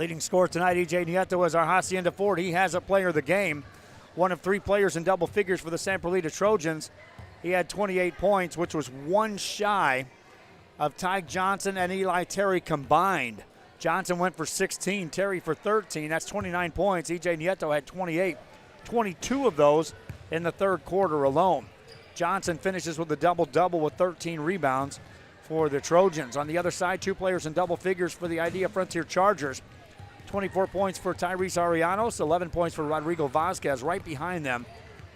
Leading scorer tonight, E.J. Nieto, is our Hacienda Ford. He has a player of the game. One of 3 players in double figures for the San Perlita Trojans. He had 28 points, which was one shy of Ty Johnson and Eli Terry combined. Johnson went for 16, Terry for 13. That's 29 points. E.J. Nieto had 28, 22 of those in the third quarter alone. Johnson finishes with a double-double with 13 rebounds for the Trojans. On the other side, 2 players in double figures for the Idea Frontier Chargers. 24 points for Tyrese Arianos, 11 points for Rodrigo Vasquez. Right behind them,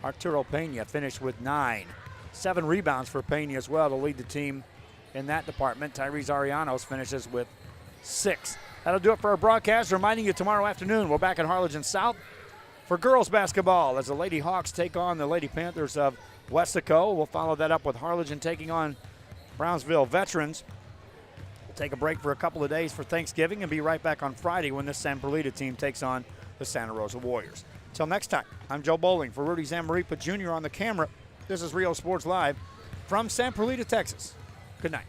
Arturo Pena finished with 9. 7 rebounds for Pena as well to lead the team in that department. Tyrese Arianos finishes with 6. That'll do it for our broadcast. Reminding you, tomorrow afternoon, we're back in Harlingen South for girls basketball as the Lady Hawks take on the Lady Panthers of Westaco. We'll follow that up with Harlingen taking on Brownsville Veterans. We'll take a break for a couple of days for Thanksgiving and be right back on Friday when this San Perlita team takes on the Santa Rosa Warriors. Till next time, I'm Joe Bowling for Rudy Zamaripa Jr. on the camera. This is Rio Sports Live from San Perlita, Texas. Good night.